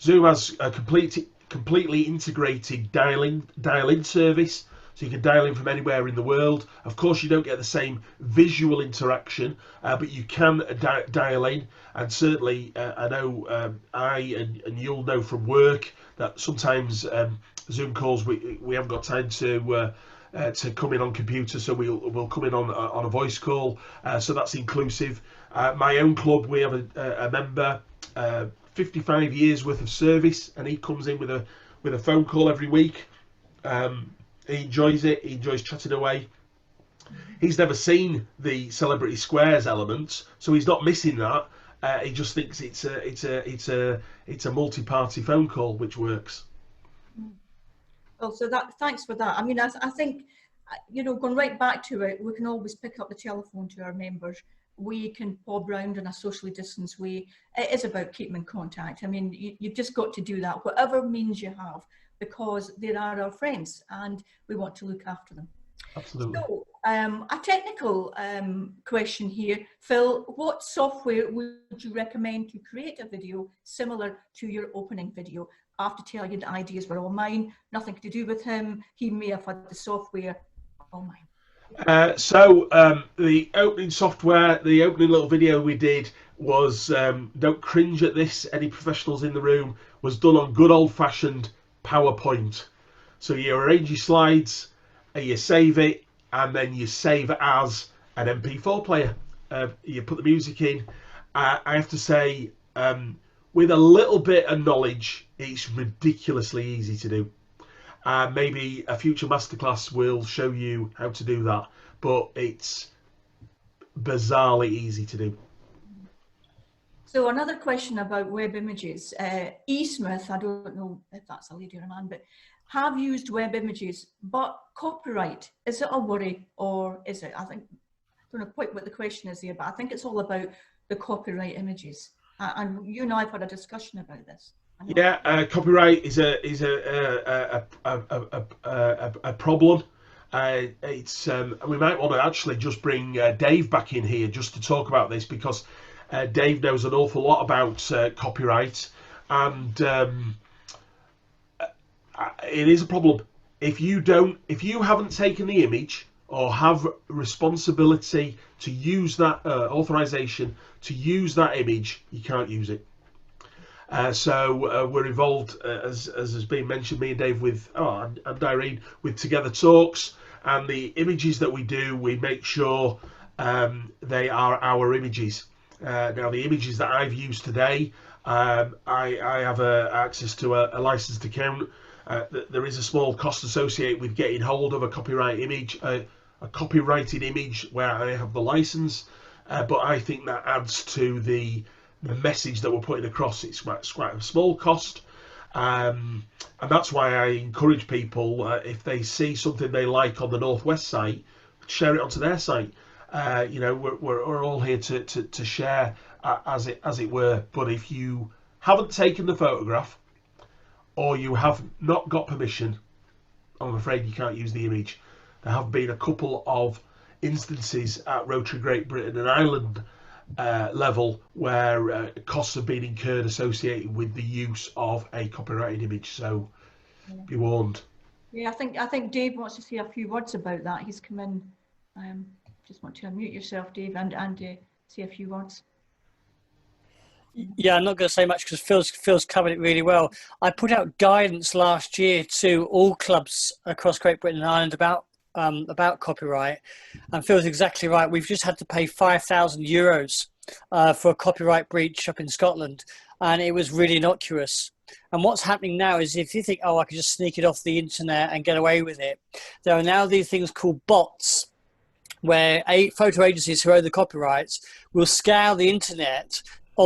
Zoom has a completely integrated dial-in service, so you can dial in from anywhere in the world. Of course, you don't get the same visual interaction, but you can dial in. And certainly, I know and you'll know from work that sometimes Zoom calls we haven't got time to come in on computer, so we'll come in on a voice call. So that's inclusive. My own club, we have a member, 55 years worth of service, and he comes in with a phone call every week. He enjoys it. He enjoys chatting away. He's never seen the Celebrity Squares elements, so he's not missing that. He just thinks it's a multi-party phone call, which works. Well, so thanks for that. I mean, I think, you know, going right back to it, we can always pick up the telephone to our members. We can bob round in a socially distanced way. It is about keeping in contact. I mean, you've just got to do that, whatever means you have, because they are our friends and we want to look after them. Absolutely. So, a technical question here. Phil, what software would you recommend to create a video similar to your opening video? I have to tell you, the ideas were all mine, nothing to do with him. He may have had the software, all mine. So the opening software, the opening little video we did was, don't cringe at this, any professionals in the room, was done on good old-fashioned PowerPoint. So you arrange your slides, you save it, and then you save it as an MP4 player. You put the music in. I have to say, with a little bit of knowledge, it's ridiculously easy to do. Maybe a future masterclass will show you how to do that, but it's bizarrely easy to do. So another question about web images. E. Smith, I don't know if that's a lady or a man, but have used web images, but copyright, is it a worry, or is it? I don't know quite what the question is here, but I think it's all about the copyright images. And you and I have had a discussion about this. Yeah, copyright is a problem. We might want to actually just bring Dave back in here just to talk about this, because Dave knows an awful lot about copyright, and it is a problem. If you haven't taken the image or have responsibility to use that authorization to use that image, you can't use it. So we're involved, as has been mentioned, me and Dave and Irene, with Together Talks, and the images that we do, we make sure they are our images. Now, the images that I've used today, I have access to a licensed account. There is a small cost associated with getting hold of a copyright image, a copyrighted image where I have the license, but I think that adds to the message that we're putting across. It's quite a small cost, and that's why I encourage people, if they see something they like on the Northwest site, share it onto their site. You know, we're all here to share, as it were. But if you haven't taken the photograph, or you have not got permission, I'm afraid you can't use the image. There have been a couple of instances at Rotary Great Britain and Ireland level where costs have been incurred associated with the use of a copyrighted image, so be warned. Yeah, I think Dave wants to say a few words about that. He's come in. Just want to unmute yourself, Dave, and say a few words. Yeah, I'm not going to say much because Phil's covered it really well. I put out guidance last year to all clubs across Great Britain and Ireland about copyright, and Phil's exactly right. We've just had to pay €5,000 for a copyright breach up in Scotland, and it was really innocuous. And what's happening now is if you think, oh, I could just sneak it off the internet and get away with it, there are now these things called bots, where photo agencies who own the copyrights will scour the internet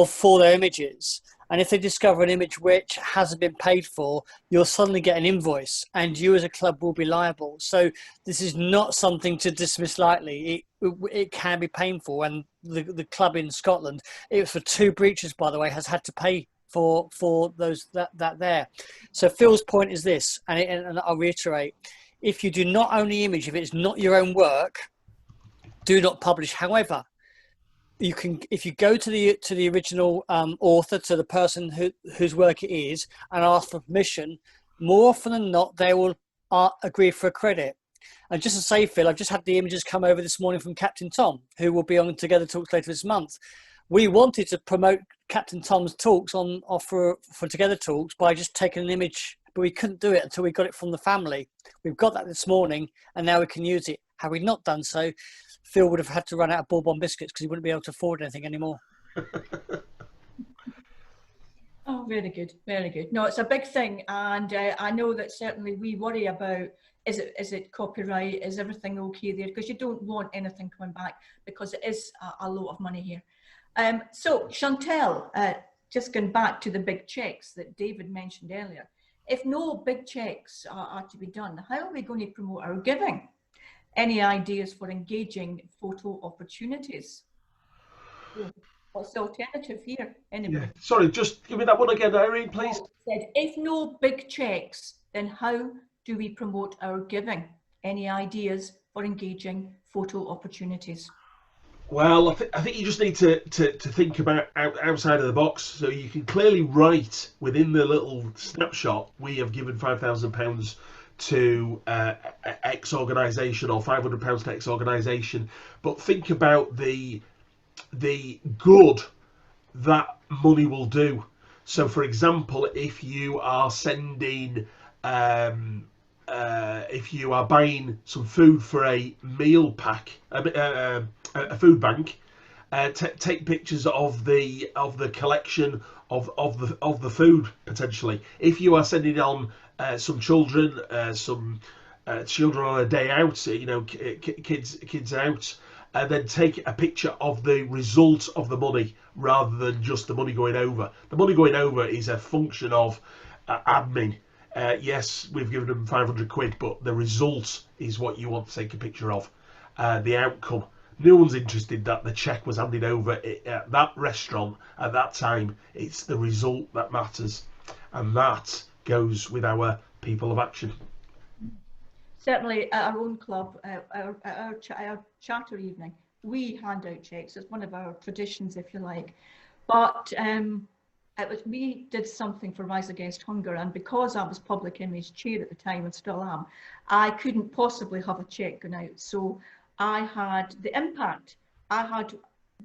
for their images. And if they discover an image which hasn't been paid for, you'll suddenly get an invoice and you as a club will be liable. So this is not something to dismiss lightly. It can be painful. And the club in Scotland, it was for 2 breaches, by the way, has had to pay for those that there. So Phil's point is this, and I'll reiterate, if you do not own the image, if it's not your own work, do not publish. However, you can, if you go to the original author, to the person whose work it is, and ask for permission, more often than not, they will agree for a credit. And just to say, Phil, I've just had the images come over this morning from Captain Tom, who will be on Together Talks later this month. We wanted to promote Captain Tom's talks for Together Talks by just taking an image, but we couldn't do it until we got it from the family. We've got that this morning, and now we can use it. Had we not done so, Phil would have had to run out of Bourbon biscuits because he wouldn't be able to afford anything anymore. Oh, very good, very good. No, it's a big thing, and I know that certainly we worry about, is it copyright, is everything okay there, because you don't want anything coming back, because it is a lot of money here. So Chantel, just going back to the big checks that David mentioned earlier, if no big checks are to be done, how are we going to promote our giving? Any ideas for engaging photo opportunities? What's the alternative here? Anybody? Yeah. Sorry, just give me that one again, Irene, please. Said, if no big checks, then how do we promote our giving? Any ideas for engaging photo opportunities? Well, I think you just need to think about outside of the box. So you can clearly write within the little snapshot, we have given £5,000 to X organisation or £500 to X organisation, but think about the good that money will do. So, for example, if you are sending, if you are buying some food for a meal pack, a food bank, take pictures of the collection of the food potentially. If you are sending on some children, children on a day out, you know, kids out, and then take a picture of the result of the money rather than just the money going over. The money going over is a function of admin. Yes, we've given them 500 quid, but the result is what you want to take a picture of, the outcome. No one's interested that the cheque was handed over at that restaurant at that time. It's the result that matters, and that goes with our people of action. Certainly at our own club, our charter evening, we hand out cheques. It's one of our traditions, if you like. But we did something for Rise Against Hunger, and because I was public image chair at the time and still am, I couldn't possibly have a cheque going out. So I had the impact, I had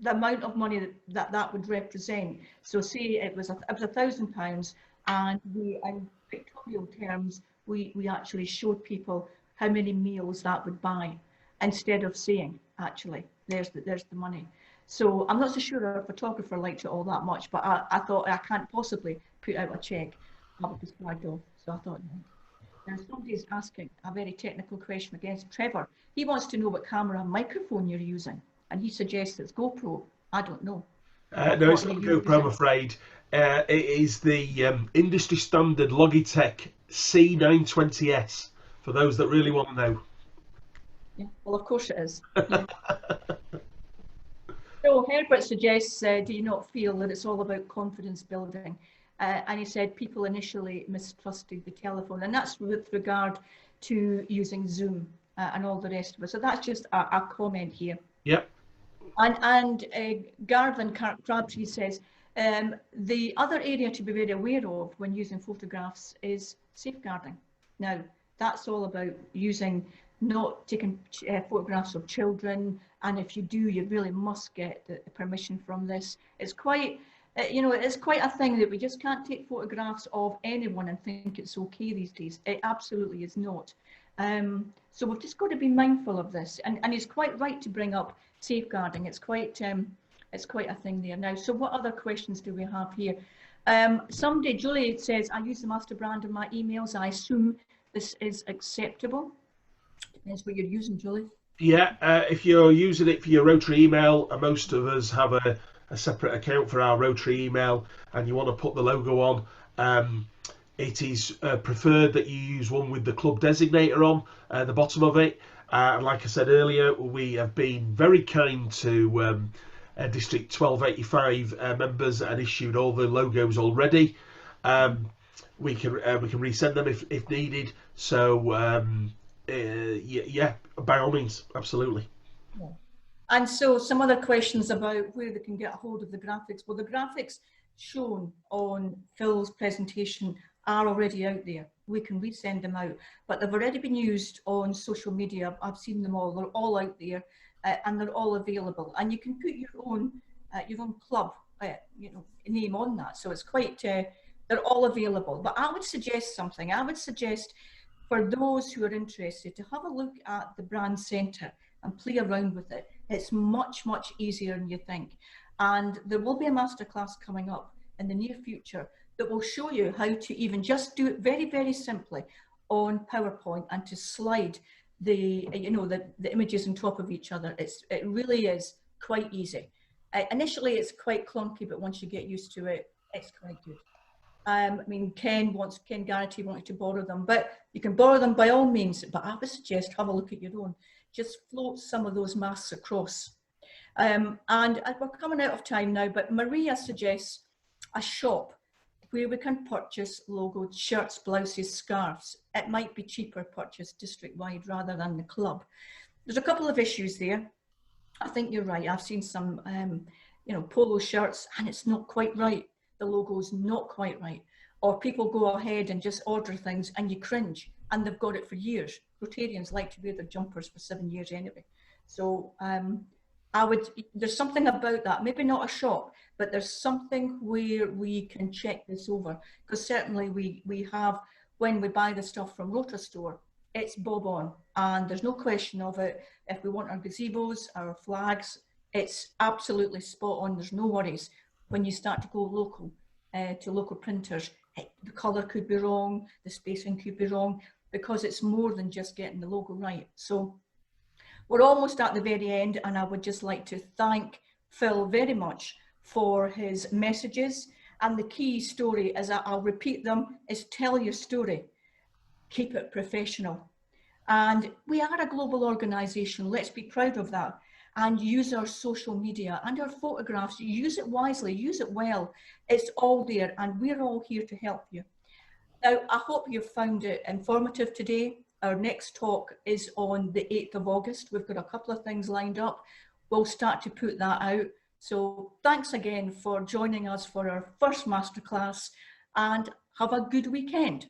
the amount of money that would represent. So say it was £1,000, and we, in pictorial terms, we actually showed people how many meals that would buy, instead of saying, actually, there's the money. So I'm not so sure our photographer liked it all that much, but I thought I can't possibly put out a cheque. I would be flagged off. So I thought, no. Now somebody's asking a very technical question against Trevor. He wants to know what camera and microphone you're using, and he suggests it's GoPro. I don't know. No, it's not GoPro, I'm afraid. It is the industry standard Logitech C920S, for those that really want to know. Yeah, well, of course it is. Yeah. So Herbert suggests, do you not feel that it's all about confidence building? And he said people initially mistrusted the telephone, and that's with regard to using Zoom and all the rest of it. So that's just a comment here. Yep. And Garvin Crabtree says, the other area to be very aware of when using photographs is safeguarding. Now, that's all about not taking photographs of children, and if you do, you really must get the permission from this. It's quite You know, it's quite a thing that we just can't take photographs of anyone and think it's okay these days. It absolutely is not. So we've just got to be mindful of this, and it's quite right to bring up safeguarding. It's quite a thing there now. So what other questions do we have here? Somebody, Julie says, I use the master brand in my emails. I assume this is acceptable. Depends what you're using, Julie. Yeah, if you're using it for your Rotary email, most of us have a separate account for our Rotary email, and you want to put the logo on, it is preferred that you use one with the club designator on the bottom of it. And like I said earlier, we have been very kind to District 1285 members and issued all the logos already. We can resend them if needed. So yeah, by all means, absolutely. Yeah. And so some other questions about where they can get a hold of the graphics. Well, the graphics shown on Phil's presentation are already out there. We can resend them out, but they've already been used on social media. I've seen them all. They're all out there, and they're all available. And you can put your own club, you know, name on that. So it's quite. They're all available. But I would suggest something. I would suggest for those who are interested to have a look at the brand centre and play around with it. It's much, much easier than you think. And there will be a masterclass coming up in the near future that will show you how to even just do it very, very simply on PowerPoint and to slide the, you know, the images on top of each other. It really is quite easy. Initially, it's quite clunky, but once you get used to it, it's quite good. I mean, Ken Garrity wanted to borrow them, but you can borrow them by all means, but I would suggest have a look at your own. Just float some of those masks across. And we're coming out of time now, but Maria suggests a shop where we can purchase logoed shirts, blouses, scarves. It might be cheaper purchased district-wide rather than the club. There's a couple of issues there. I think you're right. I've seen some, you know, polo shirts and it's not quite right. The logo's not quite right. Or people go ahead and just order things and you cringe, and they've got it for years. Rotarians like to wear their jumpers for 7 years anyway. So there's something about that, maybe not a shop, but there's something where we can check this over, because certainly we have, when we buy the stuff from Rotary Store, it's bob on, and there's no question of it. If we want our gazebos, our flags, it's absolutely spot on, there's no worries. When you start to go local, to local printers, the colour could be wrong, the spacing could be wrong, because it's more than just getting the logo right. So we're almost at the very end, and I would just like to thank Phil very much for his messages. And the key story, as I'll repeat them, is tell your story. Keep it professional. And we are a global organisation, let's be proud of that. And use our social media and our photographs, use it wisely, use it well. It's all there, and we're all here to help you. Now, I hope you've found it informative today. Our next talk is on the 8th of August. We've got a couple of things lined up. We'll start to put that out. So thanks again for joining us for our first masterclass, and have a good weekend.